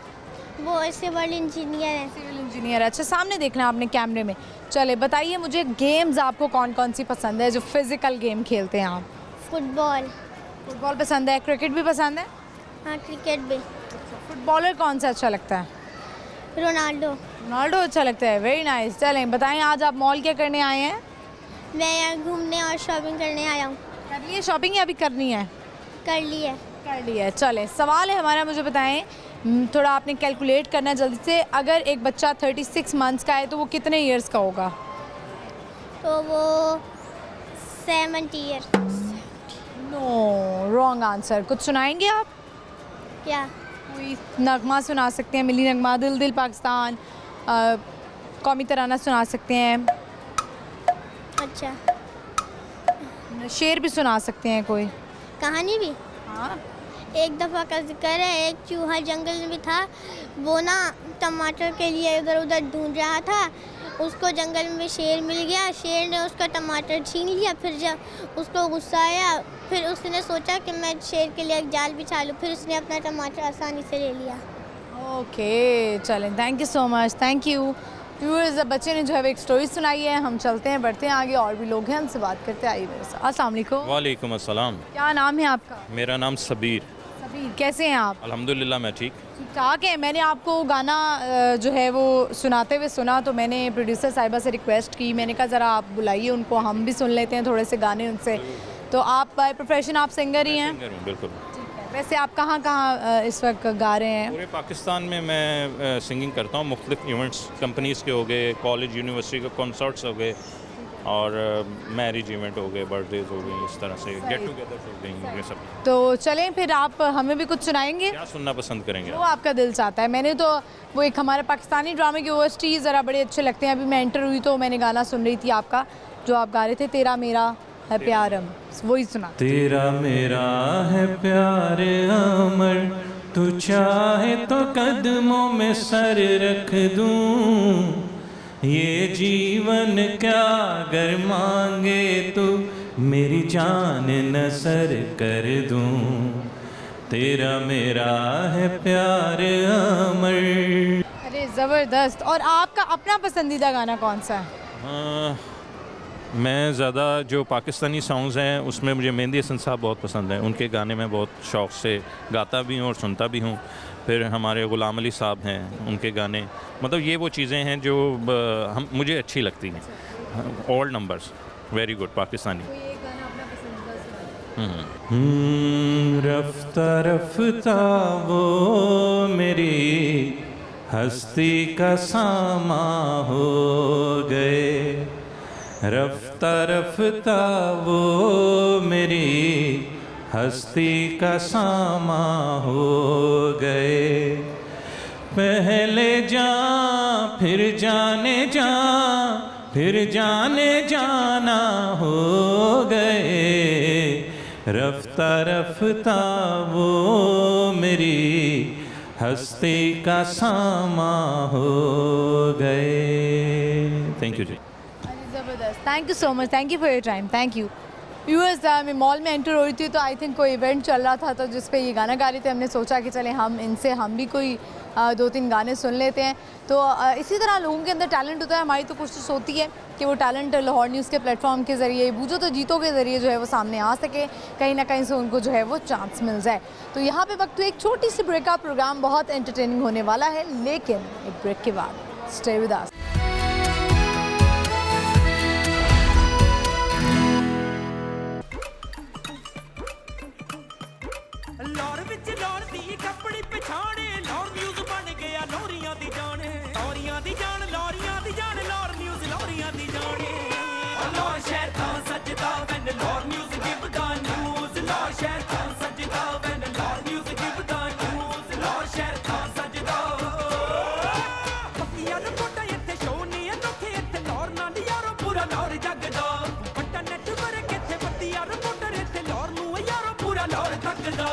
वो सिविल इंजीनियर है। Civil engineer. अच्छा, सामने देखना आपने कैमरे में। चले बताइए मुझे, गेम्स आपको कौन कौन सी पसंद है, जो फिजिकल गेम खेलते हैं आप? फुटबॉल। फुटबॉल पसंद है, क्रिकेट भी पसंद है? हाँ, क्रिकेट भी। फुटबॉलर कौन सा अच्छा लगता है? रोनाल्डो। रोनाल्डो अच्छा लगता है, वेरी नाइस। चलें बताएं, आज आप मॉल क्या करने आए हैं? मैं यहाँ घूमने और शॉपिंग करने आया हूँ। कर ली है शॉपिंग या अभी करनी है? कर ली है। कर ली है। चलें, सवाल है हमारा, मुझे बताएं, थोड़ा आपने कैलकुलेट करना है जल्दी से। अगर एक बच्चा 36 मंथ्स का है तो वो कितने ईयर्स का होगा? तो वो 70 ईयर। No, wrong answer. कुछ सुनाएंगे आप? क्या? कोई नगमा सुना सकते हैं, मिली नगमा, दिल दिल पाकिस्तान, कौमी तराना सुना सकते हैं, अच्छा, शेर भी सुना सकते हैं कोई। कहानी भी? हाँ। एक दफ़ा का जिक्र है, एक चूहा जंगल में था। वो ना टमाटर के लिए इधर उधर ढूंढ रहा था। उसको जंगल में शेर मिल गया। शेर ने उसका टमाटर छीन लिया। फिर जब उसको गुस्सा आया, फिर उसने सोचा कि मैं शेर के लिए एक जाल बिछा लूँ। फिर उसने अपना टमाटर आसानी से ले लिया। ओके, चलें, thank you so much, thank you. Viewers, बच्चे ने जो है एक स्टोरी सुनाई है। हम चलते हैं, बढ़ते हैं आगे, और भी लोग हैं, हमसे बात करते हैं। आइए मेरे साथ। अस्सलाम वालेकुम। वालेकुम अस्सलाम। क्या नाम है आपका? मेरा नाम सबीर। सबीर, कैसे हैं आप? अल्हम्दुलिल्लाह मैं ठीक। ठीक ठाक है। मैंने आपको गाना जो है वो सुनाते हुए सुना, तो मैंने प्रोड्यूसर साहिबा से रिक्वेस्ट की, मैंने कहा ज़रा आप बुलाइए उनको, हम भी सुन लेते हैं थोड़े से गाने उनसे। तो आप बाय प्रोफेशन आप सिंगर ही हैं? सिंगर हूँ, बिल्कुल। वैसे आप कहाँ कहाँ इस वक्त गा रहे हैं? पूरे पाकिस्तान में मैं सिंगिंग करता हूँ। मुख्तलिफ इवेंट्स कंपनीज़ के हो गए, कॉलेज यूनिवर्सिटी के कॉन्सर्ट्स हो गए, और मैरिज इवेंट हो गए, बर्थडेज हो गई, इस तरह से गेट टुगेदर्स हो गई, ये सब। तो चलें फिर आप हमें भी कुछ सुनाएंगे? क्या सुनना पसंद करेंगे वो आपका दिल चाहता है। मैंने तो वो एक हमारे पाकिस्तानी ड्रामे के OST ज़रा बड़े अच्छे लगते हैं। अभी मैं एंटर हुई तो मैंने गाना सुन रही थी आपका, जो आप गा रहे थे, तेरा मेरा है प्यार अमर, वही सुना। तेरा मेरा है प्यार अमर, तू चाहे तो कदमों में सर रख दूं, ये जीवन क्या अगर मांगे तो मेरी जान नसर कर दूं, तेरा मेरा है प्यार अमर। अरे ज़बरदस्त। और आपका अपना पसंदीदा गाना कौन सा है? मैं ज़्यादा जो पाकिस्तानी सॉन्ग्स हैं उसमें मुझे मेहंदी हसन साहब बहुत पसंद हैं। उनके गाने मैं बहुत शौक़ से गाता भी हूँ और सुनता भी हूँ। फिर हमारे ग़ुलाम अली साहब हैं, उनके गाने, मतलब ये वो चीज़ें हैं जो हम मुझे अच्छी लगती हैं। All numbers very good Pakistani. रफ्ता रफ्ता वो मेरी हस्ती का सामा हो गए, रफ्ता रफ्ता वो मेरी हस्ती का सामा हो गए, पहले जा फिर जाने जा फिर जाने जाना हो गए, रफ्ता रफ्ता वो मेरी हस्ती का सामा हो गए। थैंक यू जी। ज़बरदस्त, thank you so much, thank you for your time, thank you. Viewers, मैं मॉल में एंटर हो रही थी तो आई थिंक कोई इवेंट चल रहा था, तो जिस पे ये गाना गा रहे थे, हमने सोचा कि चले हम भी कोई 2-3 गाने सुन लेते हैं। तो इसी तरह लोगों के अंदर टैलेंट होता है, हमारी तो कोशिश होती है कि वो टैलेंट लाहौर न्यूज़ के प्लेटफॉर्म के ज़रिए, बूझो तो जीतो के ज़रिए जो है वो सामने आ सके, कहीं ना कहीं से उनको जो है वो चांस मिल जाए। तो यहाँ पे वक्त एक छोटी सी ब्रेक का प्रोग्राम बहुत एंटरटेनिंग होने वाला है, लेकिन एक ब्रेक के बाद स्टे विद अस। लौर विच लौर दी कपड़ी पछाणे, लौर न्यूज़ बन गया लौरियां दी जान, लौरियां दी जान, लौरियां दी जान, लौर न्यूज़ लौरियां दी जाने। लौर शहर था सजदा when Lahore news give the news, Lahore शहर था सजदा when Lahore news give the news, Lahore शहर था सजदा। पक्कियां रिपोर्टां इत्थे शो नहीं अनोखे, इत्थे लौर नाल यारो पूरा लौर जगदा, बट्टा नेटवर्क इत्थे पत्तियां रिपोर्टर, इत्थे लौर नूं यारो पूरा लौर तकदा।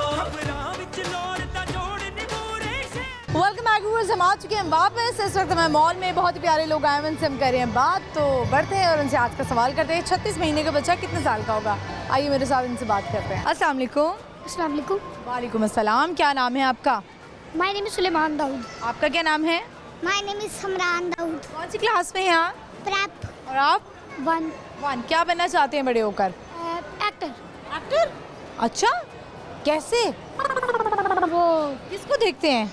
वेलकम बैक व्यूअर्स, हम आ चुके हैं वापस। इस वक्त मैं मॉल में, बहुत ही प्यारे लोग आए हैं, उनसे हम कर रहे हैं बात। तो बढ़ते हैं और उनसे आज का सवाल करते हैं। 36 महीने का बच्चा कितने साल का होगा? आइए मेरे साथ इनसे बात करते हैं। अस्सलाम वालेकुम। अस्सलाम वालेकुम। वालेकुम अस्सलाम। क्या नाम है आपका? My name is Suleman Dawood. आपका क्या नाम है? My name is Samran Dawood. कौन सी क्लास में हैं आप? प्रेप और आप? 1। क्या बनना चाहते हैं बड़े होकर? एक्टर। एक्टर? अच्छा, कैसे? वो किसको देखते हैं?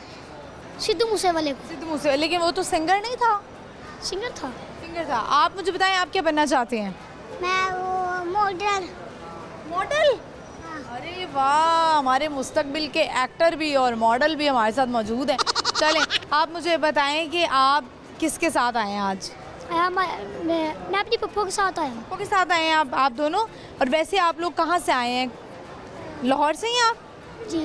सिद्धू मूसेवाले को। सिद्धू मूसेवाले, लेकिन वो तो सिंगर नहीं था। सिंगर था। सिंगर था। आप मुझे बताएं, आप क्या बनना चाहते हैं? मैं वो मॉडल। मॉडल? अरे वाह, हमारे मुस्तकबिल के एक्टर भी और मॉडल भी हमारे साथ मौजूद हैं। चलें, आप मुझे बताएं कि आप किसके साथ आए हैं आज? मैं अपनी पप्पू के साथ आया हूँ। पप्पू के साथ आए हैं आप दोनों? और वैसे आप लोग कहाँ से आए हैं? लाहौर से ही आप? जी।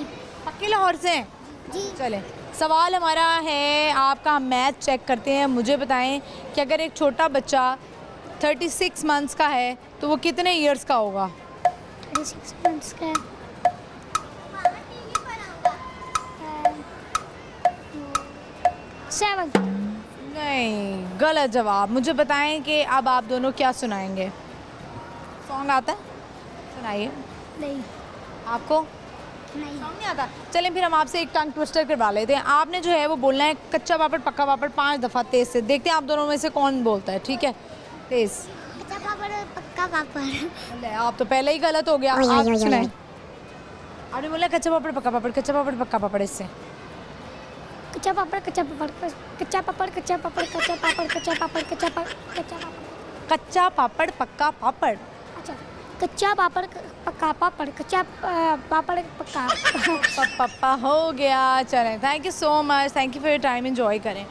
पक्के लाहौर से हैं? जी। चलें, सवाल हमारा है आपका, हम मैथ चेक करते हैं। मुझे बताएं कि अगर एक छोटा बच्चा 36 मंथ्स का है तो वो कितने ईयर्स का होगा? 36 मंथ्स का है। 7। नहीं, गलत जवाब। मुझे बताएं कि अब आप दोनों क्या सुनाएंगे? सॉन्ग आता है? सुनाइए। नहीं। आपको नहीं। सॉन्ग नहीं आता? चलें फिर हम आपसे एक टंग ट्विस्टर करवा लेते हैं। आपने जो है वो बोलना है कच्चा पापड़ पक्का पापड़ 5 दफ़ा तेज़ से। देखते हैं आप दोनों में से कौन बोलता है, ठीक है? तेज़। कच्चा पापड़ पक्का पापड़। ले, आप तो पहले ही गलत हो गया। आप सुनाएं। आपने बोला कच्चा पापड़ पक्का पापड़, कच्चा पापड़ पक्का पापड़। इससे कच्चा पापड़ कच्चा पापड़ कच्चा पापड़ कच्चा पापड़ कच्चा पापड़ कच्चा पापड़ कच्चा पापड़ कच्चा पापड़ कच्चा पापड़ पक्का पापड़। अच्छा, कच्चा पापड़ पक्का पापड़ कच्चा पापड़ पक्का पप्पा हो गया। चलें, thank you so much, thank you for your time, enjoy करें।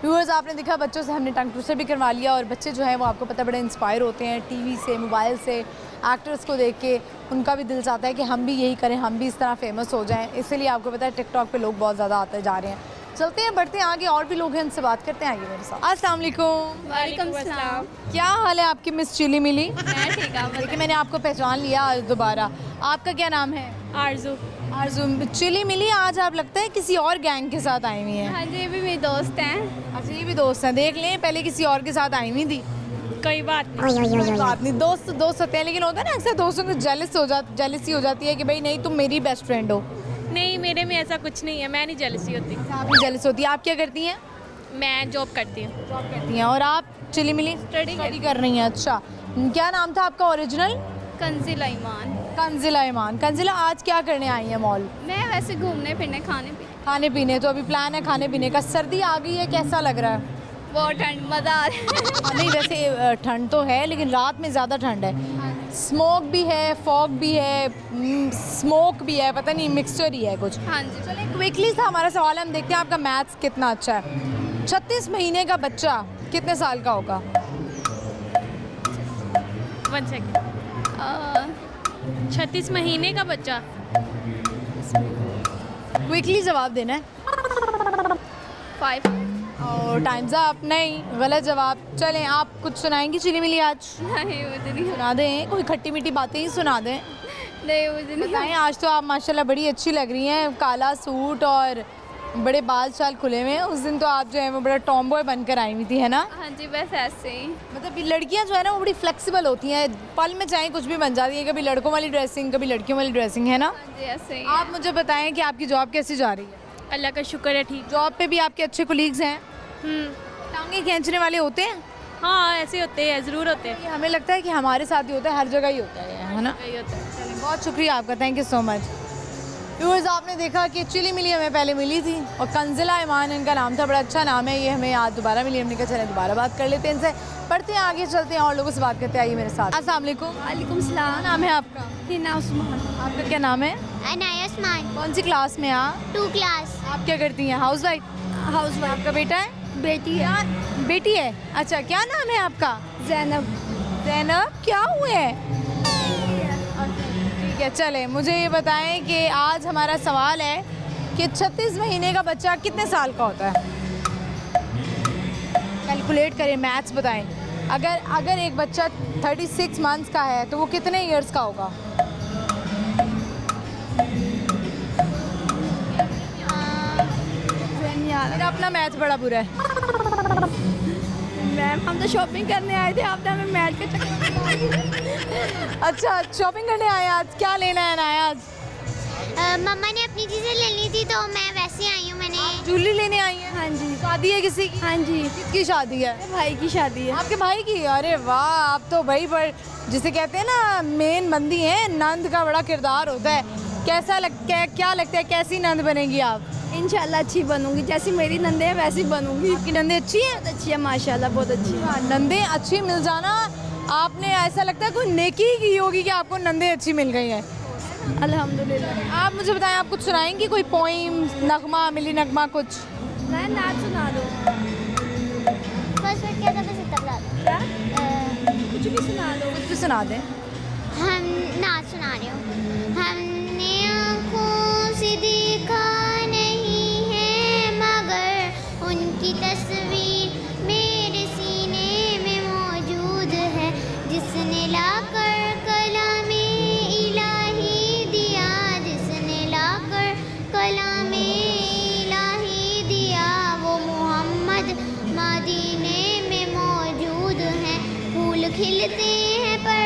व्यूअर्स, आपने देखा बच्चों से हमने टंग ट्विस्टर भी करवा लिया और बच्चे जो हैं वो आपको पता बड़े इंस्पायर होते हैं टीवी से, मोबाइल से, एक्टर्स को देख के। उनका भी दिल चाहता है कि हम भी यही करें, हम भी इस तरह फेमस हो जाएं। इसीलिए आपको पता है टिकटॉक पे लोग बहुत ज़्यादा आते जा रहे हैं। चलते हैं, बढ़ते हैं आगे, और भी लोग हैं, उनसे बात करते हैं। आइए मेरे साथ। अस्सलाम वालेकुम। वालेकुम सलाम। क्या हाल है आपकी मिस चिली मिली? मैं ठीक है। देखिए मैंने आपको पहचान लिया आज दोबारा। आपका क्या नाम है? आरजू। आरजू। चिली मिली आज आप लगता है किसी और गैंग के साथ आई हुई हैं। हाँ जी, ये भी मेरे दोस्त हैं। अच्छा, ये भी दोस्त हैं। देख लें, पहले किसी और के साथ आई हुई थी। कोई बात नहीं। कोई बात नहीं, दोस्त दोस्त होते हैं, लेकिन होता है ना अक्सर दोस्तों को जेलसी हो जाती है कि भाई नहीं तुम मेरी बेस्ट फ्रेंड हो। नहीं, मेरे में ऐसा कुछ नहीं है, मैं नहीं जेलसी होती। आप भी जेलस होती है। आप क्या करती हैं? मैं जॉब करती हूँ। जॉब करती हैं। और आप? चिली मिली स्टडी कर रही हैं। अच्छा, क्या नाम था आपका ओरिजिनल? कंजिला ईमान। कंजिला ईमान। कंजिला, आज क्या करने आई हैं मॉल? मैं वैसे घूमने फिरने खाने पीने। तो अभी प्लान है खाने पीने का। सर्दी आ गई है, कैसा लग रहा है? बहुत ठंड, मज़ा आ रहा है। नहीं वैसे ठंड तो है, लेकिन रात में ज़्यादा ठंड है। स्मोक भी है, फॉग भी है, स्मोक भी है, पता नहीं मिक्सचर ही है कुछ। हाँ जी। चलिए क्विकली सा हमारा सवाल है, हम देखते हैं आपका मैथ्स कितना अच्छा है। 36 महीने का बच्चा कितने साल का होगा? 1 सेकेंड। 36 महीने का बच्चा। क्विकली जवाब देना है। 5। और टाइम्स अप। नहीं, गलत जवाब। चलें, आप कुछ सुनाएंगी चिली मिली आज? नहीं, मुझे नहीं। सुना दें, कोई खट्टी मीठी बातें ही सुना दें। नहीं, मुझे नहीं। बताएं, आज तो आप माशाल्लाह बड़ी अच्छी लग रही हैं। काला सूट और बड़े बाल चाल खुले हुए हैं। उस दिन तो आप जो है वो बड़ा टॉम बॉय बनकर आई हुई थी, है ना? हाँ जी, बस ऐसे ही। मतलब लड़कियां जो है ना वो बड़ी फ्लेक्सिबल होती हैं, पल में चाहे कुछ भी बन जाती है। कभी लड़कों वाली ड्रेसिंग, कभी लड़कियों वाली ड्रेसिंग, है ना? हाँ जी, ऐसे ही। आप मुझे बताएं कि आपकी जॉब कैसी जा रही है? अल्लाह का शुक्र है, ठीक। जॉब पे भी आपके अच्छे कोलीग्स हैं? टांगे खींचने वाले होते हैं? हाँ, ऐसे होते हैं, ज़रूर होते हैं। ये हमें लगता है कि हमारे साथ ही होता है, हर जगह ही होता है ना? यही होता है। चलिए, बहुत शुक्रिया आपका, thank you so much. Viewers, आपने देखा कि चिली मिली हमें पहले मिली थी और कंजिला ईमान इनका नाम था। बड़ा अच्छा नाम है। ये हमें आज दोबारा मिली, हमने कहा चले दोबारा बात कर लेते हैं इनसे। पढ़ते हैं आगे, चलते हैं और लोगों से बात करते हैं। आइए मेरे साथ। अस्सलाम वालेकुम। वालेकुम सलाम। क्या नाम है आपका? हिना उस्मान। आपका क्या नाम है? अनाया उस्मान। कौन सी क्लास में आप? 2 क्लास। आप क्या करती हैं? House wife? House wife. आपका बेटा है? बेटी है। बेटी है। अच्छा, क्या नाम है आपका? जैनब। ज़ैनब। क्या हुए हैं? ठीक है, चले मुझे ये बताएं कि आज हमारा सवाल है कि 36 महीने का बच्चा कितने साल का होता है? कैलकुलेट करें, मैथ्स बताएं। अगर एक बच्चा 36 मंथ्स का है तो वो कितने ईयर्स का होगा? मेरा अपना मैथ बड़ा बुरा है। मैम, हम तो शॉपिंग करने आए थे, आपने हमें मैट के चक्कर। अच्छा, शॉपिंग करने आए आज। क्या लेना है नया आज? मम्मा ने अपनी चीज़ें लेनी थी तो मैं वैसे आई हूँ। मैंने जूली लेने आई है? हाँ जी। शादी है किसी की? हाँ जी, किसकी शादी है? भाई की शादी है। आपके भाई की? अरे वाह, आप तो भाई पर जिसे कहते हैं ना मेन बंदी हैं, नंद का बड़ा किरदार होता है। क्या लगता है कैसी नंद बनेगी आप? इंशाल्लाह अच्छी बनूंगी, जैसी मेरी नंदे है वैसी बनूंगी। आपकी नंदे अच्छी हैं? बहुत अच्छी है माशाल्लाह, बहुत अच्छी है। हाँ, नंदे अच्छी मिल जाना, आपने ऐसा लगता है कोई नेकी ही की होगी कि आपको नंदे अच्छी मिल गई हैं। अल्हम्दुलिल्लाह। आप मुझे बताएं, आप कुछ सुनाएंगी? कोई पोइम, नगमा, मिली नगमा कुछ? मैं नाच सुना दूँ। फर्स्ट वर्ड क्या था? बस इतना बता दो। कुछ भी सुना दो। कुछ भी सुना दें। हम नाच सुना रहे हो। हमने आँखों से देखा नहीं है मगर उनकी तस्वीर मेरे सीने में मौजूद है। जिसने लाकर कलामे इलाही दिया, जिसने लाकर कलामे इलाही दिया, वो मोहम्मद मदीने में मौजूद हैं। फूल खिलते हैं पर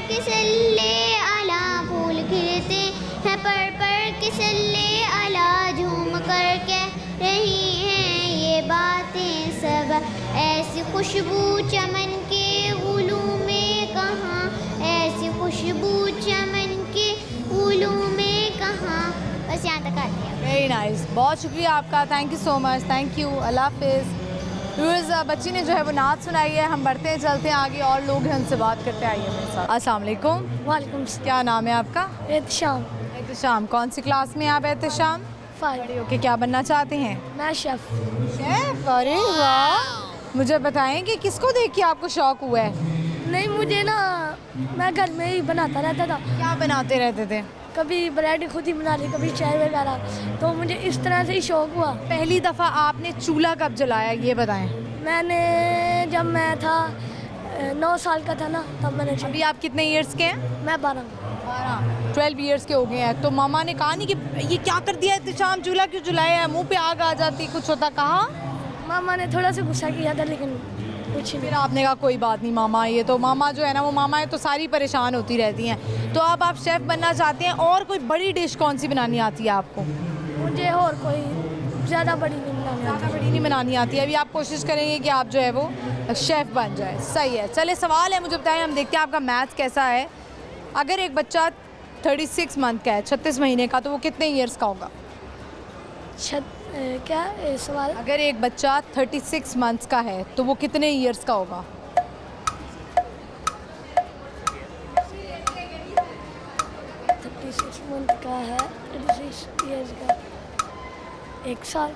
के सल्ले अला, फूल खिलते हैं पर के सल्ले अला, झूम कर कह रही हैं ये बातें सब। ऐसी खुशबू चमन के उलू में कहाँ, ऐसी खुशबू चमन के उलू में कहाँ। बस यहाँ तक आ गया। वेरी नाइस, बहुत शुक्रिया आपका, thank you so much, thank you, अल्लाह हाफिज़। व्यूअर्स, बच्ची ने जो है वो नाच सुनाई है। हम बढ़ते हैं, चलते हैं आगे और लोग हैं उनसे बात करते हैं। आइए मेरे साथ। अस्सलाम वालेकुम। वालेकुम। क्या नाम है आपका? एहतशाम। एहतशाम। कौन सी क्लास में आप एहतशाम? 5 ओके, क्या बनना चाहते हैं? मैं शेफ़। शेफ? अरे वाह, मुझे बताएं कि किसको देख के आपको शौक हुआ है? नहीं, मुझे ना मैं घर में ही बनाता रहता था। क्या बनाते रहते थे? कभी ब्रेड खुद ही बना ली, कभी चाय वगैरह, तो मुझे इस तरह से ही शौक हुआ। पहली दफ़ा आपने चूल्हा कब जलाया ये बताएं? मैंने जब मैं था 9 साल का था ना, तब मैंने अभी आप कितने ईयर्स के हैं? मैं 12। 12 ईयर्स के हो गए हैं। तो मामा ने कहा नहीं कि ये क्या कर दिया है शाम, चूल्हा क्यों जलाया है, मुंह पे आग आ जाती, कुछ होता? कहा मामा ने थोड़ा सा गुस्सा किया था, लेकिन कुछ फिर नहीं। आपने कहा कोई बात नहीं मामा, ये तो मामा जो है ना, वो मामा है तो सारी परेशान होती रहती हैं। तो अब आप शेफ़ बनना चाहते हैं, और कोई बड़ी डिश कौन सी बनानी आती है आपको? मुझे और कोई ज़्यादा बड़ी नहीं बनानी ज़्यादा आती। बड़ी नहीं बनानी आती है। अभी आप कोशिश करेंगे कि आप जो है वो शेफ़ बन जाए। सही है। चले, सवाल है, मुझे बताएं, हम देखते हैं आपका मैथ्स कैसा है। अगर एक बच्चा 36 मंथ का है, 36 महीने का, तो वो कितने ईयर्स का होगा? क्या सवाल? अगर एक बच्चा 36 मंथ्स का है तो वो कितने ईयर्स का होगा? 36 मंथ का है, 36 ईयर्स का, 1 साल।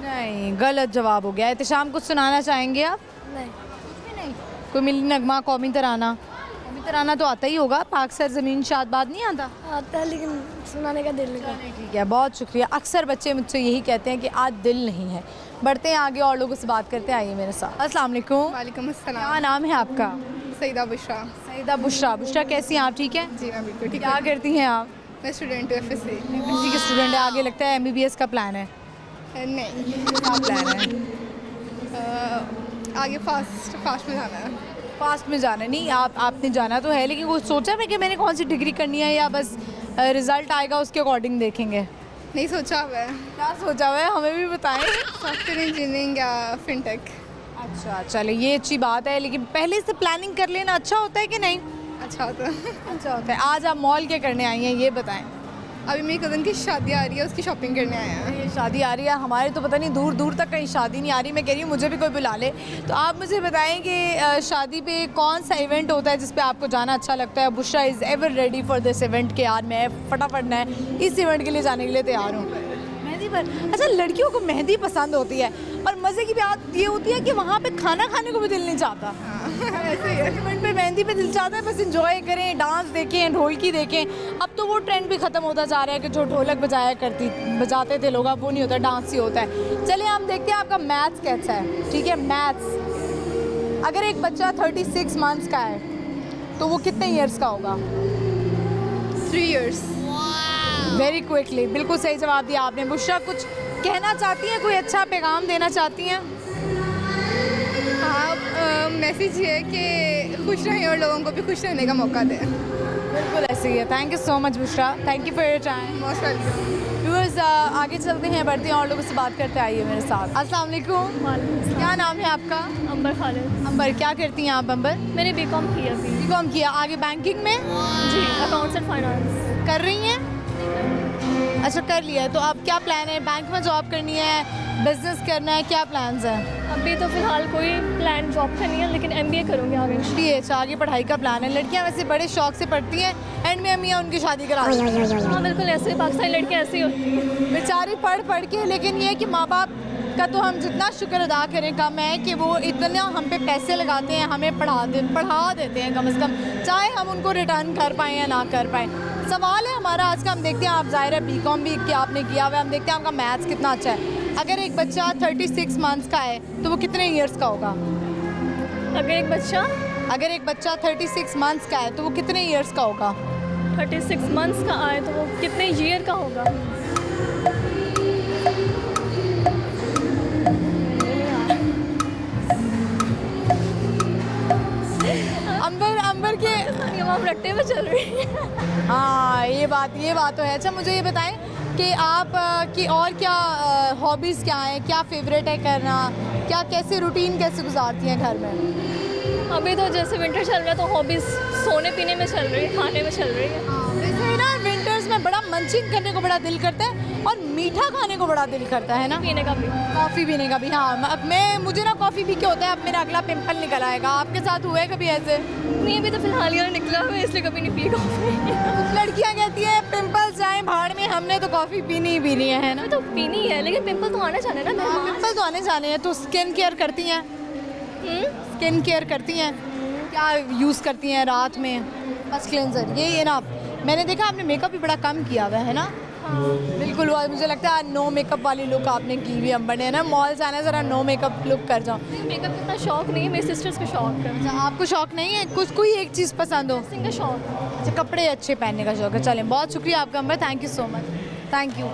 नहीं, गलत जवाब हो गया। एहतिशाम, कुछ सुनाना चाहेंगे आप? नहीं। कोई मिली नगमा, कौमी तराना? कौमी तराना तो आता ही होगा। पाक सर ज़मीन शादबाद नहीं आता? आता है, लेकिन सुनाने का दिल नहीं करता। ठीक है, बहुत शुक्रिया। अक्सर बच्चे मुझसे यही कहते हैं कि आज दिल नहीं है। बढ़ते हैं आगे और लोगों से बात करते हैं, आइए मेरे साथ। अस्सलाम वालेकुम। वालेकुम अस्सलाम। क्या नाम है आपका? सईदा बुशरा। सईदा बुशरा। बुशरा कैसी हैं आप? ठीक है जी मैं बिल्कुल ठीक क्या करती हैं आप? मैं स्टूडेंट हूँ FSC। किसी के स्टूडेंट है, आगे लगता है MBBS का प्लान है? नहीं, क्या प्लान है? आगे फास्ट में जाना है। फास्ट में जाना? नहीं, आपने जाना तो है, लेकिन वो सोचा है कि मैंने कौन सी डिग्री करनी है, या बस रिज़ल्ट आएगा उसके अकॉर्डिंग देखेंगे? नहीं सोचा हुआ है, क्या सोचा हुआ है, हमें भी बताएं। सॉफ्टवेयर इंजीनियरिंग या फिनटेक। अच्छा, चले, ये अच्छी बात है, लेकिन पहले से प्लानिंग कर लेना अच्छा होता है कि नहीं? अच्छा होता है। अच्छा होता है। आज आप मॉल क्या करने आई हैं ये बताएं? अभी मेरी कज़न की शादी आ रही है, उसकी शॉपिंग करने आया है। ये शादी आ रही है, हमारे तो पता नहीं दूर दूर तक कहीं शादी नहीं आ रही। मैं कह रही हूँ मुझे भी कोई बुला ले। तो आप मुझे बताएं कि शादी पे कौन सा इवेंट होता है जिस पे आपको जाना अच्छा लगता है? Bushra is ever ready for this event के यार मैं फटाफट ना इस इवेंट के लिए जाने के लिए तैयार हूँ। मेहंदी पर? अच्छा, लड़कियों को मेहंदी पसंद होती है, और मज़े की बात ये होती है कि वहाँ पे खाना खाने को भी दिल नहीं चाहता। ऐसे ही है। इवेंट पे मेहंदी पे दिल चाहता है बस इंजॉय करें, डांस देखें, ढोलकी देखें। अब तो वो ट्रेंड भी ख़त्म होता जा रहा है कि जो ढोलक बजाते थे लोग, अब वो नहीं होता, डांस ही होता है। चलिए हम देखते हैं आपका मैथ्स कैसा है। ठीक है, मैथ्स। अगर एक बच्चा 36 मंथ्स का है तो वो कितने ईयर्स का होगा? 3 years। वेरी क्विकली, बिल्कुल सही जवाब दिया आपने। बुशरा, कुछ कहना चाहती हैं, कोई अच्छा पैगाम देना चाहती हैं? हाँ, मैसेज ये है कि खुश रहें और लोगों को भी खुश रहने का मौका दें। बिल्कुल ऐसे ही है। Thank you so much Bushra, thank you for your time. Most welcome. Viewers, आगे चलते हैं, बढ़ते हैं और लोगों से बात करते हैं, आइए मेरे साथ। अस्सलाम वालेकुम। क्या नाम है आपका? अंबर खालिद। अंबर, क्या करती हैं आप अंबर? मैंने BCom किया अभी। बीकॉम किया, आगे बैंकिंग में जी, अकाउंट्स एंड फाइनेंस कर रही हैं? अच्छा, कर लिया है। तो अब क्या प्लान है? बैंक में जॉब करनी है, बिजनेस करना है, क्या प्लान्स हैं? अभी तो फ़िलहाल कोई प्लान जॉब का नहीं है, लेकिन MBA करूँगी आगे। PH, आगे पढ़ाई का प्लान है। लड़कियां वैसे बड़े शौक से पढ़ती हैं, एंड में अम्मियाँ उनकी शादी करा देती हैं। हाँ बिल्कुल, ऐसे पाकिस्तानी लड़कियाँ ऐसी होती हैं। बेचारी पढ़ के, लेकिन ये है कि माँ बाप का तो हम जितना शुक्र अदा करें कम है कि वो इतना हम पे पैसे लगाते हैं, हमें पढ़ा देते हैं कम से कम, चाहे हम उनको रिटर्न कर पाएँ या ना कर पाएँ। सवाल है हमारा आज का, हम देखते हैं आप ज़ाहिर है BCom भी क्या आपने किया हुआ है, हम देखते हैं आपका मैथ्स कितना अच्छा है। अगर एक बच्चा 36 मंथ्स का है तो वो कितने ईयर्स का होगा? अगर एक बच्चा 36 मंथ्स का है तो वो कितने ईयर्स का होगा? 36 मंथ्स का आए तो वो कितने ईयर का होगा? अंबर के हम रट्टे में चल रही है। हाँ, ये बात तो है। अच्छा, मुझे ये बताएं कि आप की और क्या हॉबीज़ क्या हैं, क्या फेवरेट है करना, क्या कैसे रूटीन कैसे गुजारती हैं घर में? अभी तो जैसे विंटर चल रहा है तो हॉबीज़ सोने पीने में चल रही है, खाने में चल रही है। वैसे ना विंटर्स में बड़ा मंचिंग करने को बड़ा दिल करता है और मीठा खाने को बड़ा दिल करता है ना, पीने का भी। कॉफ़ी पीने का भी। हाँ, मुझे ना कॉफ़ी पी के होता है अब मेरा अगला पिंपल निकल आएगा। आपके साथ हुआ है कभी ऐसे? नहीं, अभी तो फिलहाल यहाँ निकला हुआ है, इसलिए कभी नहीं पी कॉफ़ी। कुछ लड़कियाँ कहती हैं पिंपल्स जाए भाड़ में, हमने तो कॉफ़ी पीनी ही पीनी है ना। तो पीनी है, लेकिन पिंपल तो आना चाहिए ना। पिंपल तो आने जाने हैं। तो स्किन केयर करती हैं? स्किन केयर करती हैं? क्या यूज़ करती हैं रात में? बस क्लेंजर, यही है ना। मैंने देखा आपने मेकअप भी बड़ा कम किया हुआ है ना। बिल्कुल, वो मुझे लगता है नो मेकअप वाली लुक आपने की हुई अंबर ने, ना। मॉल से आना ज़रा नो मेकअप लुक कर जाओ। मेकअप का इतना शौक नहीं है, मेरी सिस्टर्स को शौक है। अच्छा, आपको शौक नहीं है? कुछ कोई एक चीज़ पसंद हो? ड्रेसिंग का शौक। अच्छा, कपड़े अच्छे पहनने का शौक है। चलें, बहुत शुक्रिया आपका Ambar, thank you so much, thank you.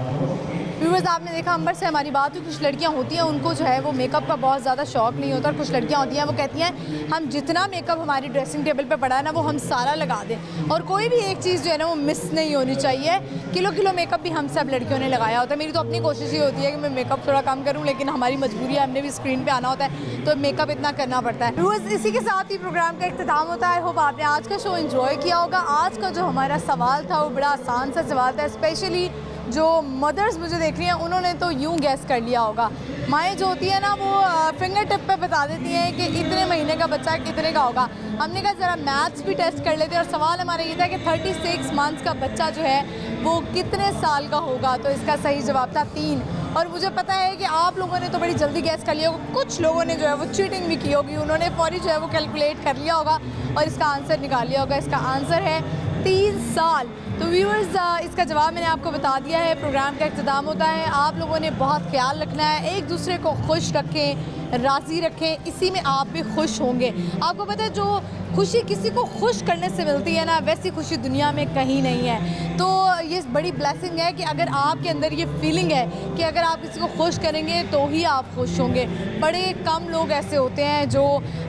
Viewers, आपने देखा अंबर से हमारी बात हुई। कुछ लड़कियां होती हैं उनको जो है वो मेकअप का बहुत ज़्यादा शौक नहीं होता, और कुछ लड़कियां होती हैं वो कहती हैं हम जितना मेकअप हमारी ड्रेसिंग टेबल पे पड़ा है ना वो हम सारा लगा दें, और कोई भी एक चीज़ जो है ना वो मिस नहीं होनी चाहिए। किलो किलो मेकअप भी हम सब लड़कियों ने लगाया होता है। मेरी तो अपनी कोशिश ही होती है कि मैं मेकअप थोड़ा कम करूँ, लेकिन हमारी मजबूरी है, हमने भी स्क्रीन पर आना होता है तो मेकअप इतना करना पड़ता है। व्यूअर्स, इसी के साथ ही प्रोग्राम का इख्तिताम होता है। होप आपने आज का शो एंजॉय किया होगा। आज का जो हमारा सवाल था वो बड़ा आसान सा सवाल था, स्पेशली जो मदर्स मुझे देख रही हैं उन्होंने तो यूँ गैस कर लिया होगा। माएँ जो होती हैं ना वो फिंगर टिप पे बता देती हैं कि इतने महीने का बच्चा कितने का होगा। हमने कहा ज़रा मैथ्स भी टेस्ट कर लेते हैं, और सवाल हमारा ये था कि 36 मंथ्स का बच्चा जो है वो कितने साल का होगा। तो इसका सही जवाब था 3। और मुझे पता है कि आप लोगों ने तो बड़ी जल्दी गैस कर लिया होगा, कुछ लोगों ने जो है वो चीटिंग भी की होगी, उन्होंने फौरी जो है वो कैलकुलेट कर लिया होगा और इसका आंसर निकाल लिया होगा। इसका आंसर है 3 साल। तो व्यूअर्स, इसका जवाब मैंने आपको बता दिया है। प्रोग्राम का इख्तिताम होता है। आप लोगों ने बहुत ख्याल रखना है, एक दूसरे को खुश रखें, राज़ी रखें, इसी में आप भी खुश होंगे। आपको पता है जो खुशी किसी को खुश करने से मिलती है ना, वैसी खुशी दुनिया में कहीं नहीं है। तो ये बड़ी ब्लेसिंग है कि अगर आपके अंदर ये फीलिंग है कि अगर आप किसी को खुश करेंगे तो ही आप खुश होंगे। बड़े कम लोग ऐसे होते हैं जो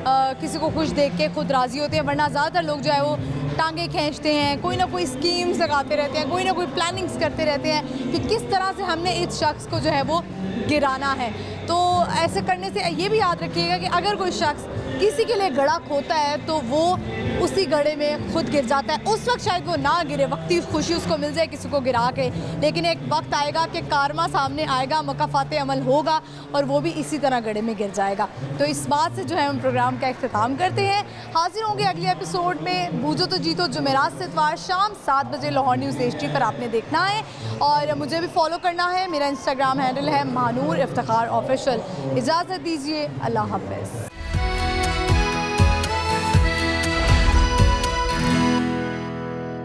किसी को खुश देख के खुद राज़ी होते हैं, वरना ज़्यादातर लोग जो है वो टांगे खींचते हैं, कोई ना कोई स्कीम्स लगाते रहते हैं, कोई ना कोई प्लानिंग्स करते रहते हैं कि किस तरह से हमने इस शख्स को जो है वो गिराना है। तो ऐसे करने से ये भी याद रखिएगा कि अगर कोई शख्स किसी के लिए गड़ा खोता है तो वो उसी गड़े में खुद गिर जाता है। उस वक्त शायद वो ना गिरे, वक्ती खुशी उसको मिल जाए किसी को गिरा के, लेकिन एक वक्त आएगा कि कारमा सामने आएगा, मुकाफ़ात अमल होगा और वो भी इसी तरह गड़े में गिर जाएगा। तो इस बात से जो है हम प्रोग्राम का इख्तिताम करते हैं। हाजिर होंगे अगले एपिसोड में बूझो तो जीतो, जुमेरात से इतवार शाम 7 बजे लाहौर न्यूज़ HD पर आपने देखना है, और मुझे भी फॉलो करना है। मेरा इंस्टाग्राम हैंडल है महानूर इफ्तिखार ऑफिशियल। इजाज़त दीजिए, अल्लाह हाफ़िज़।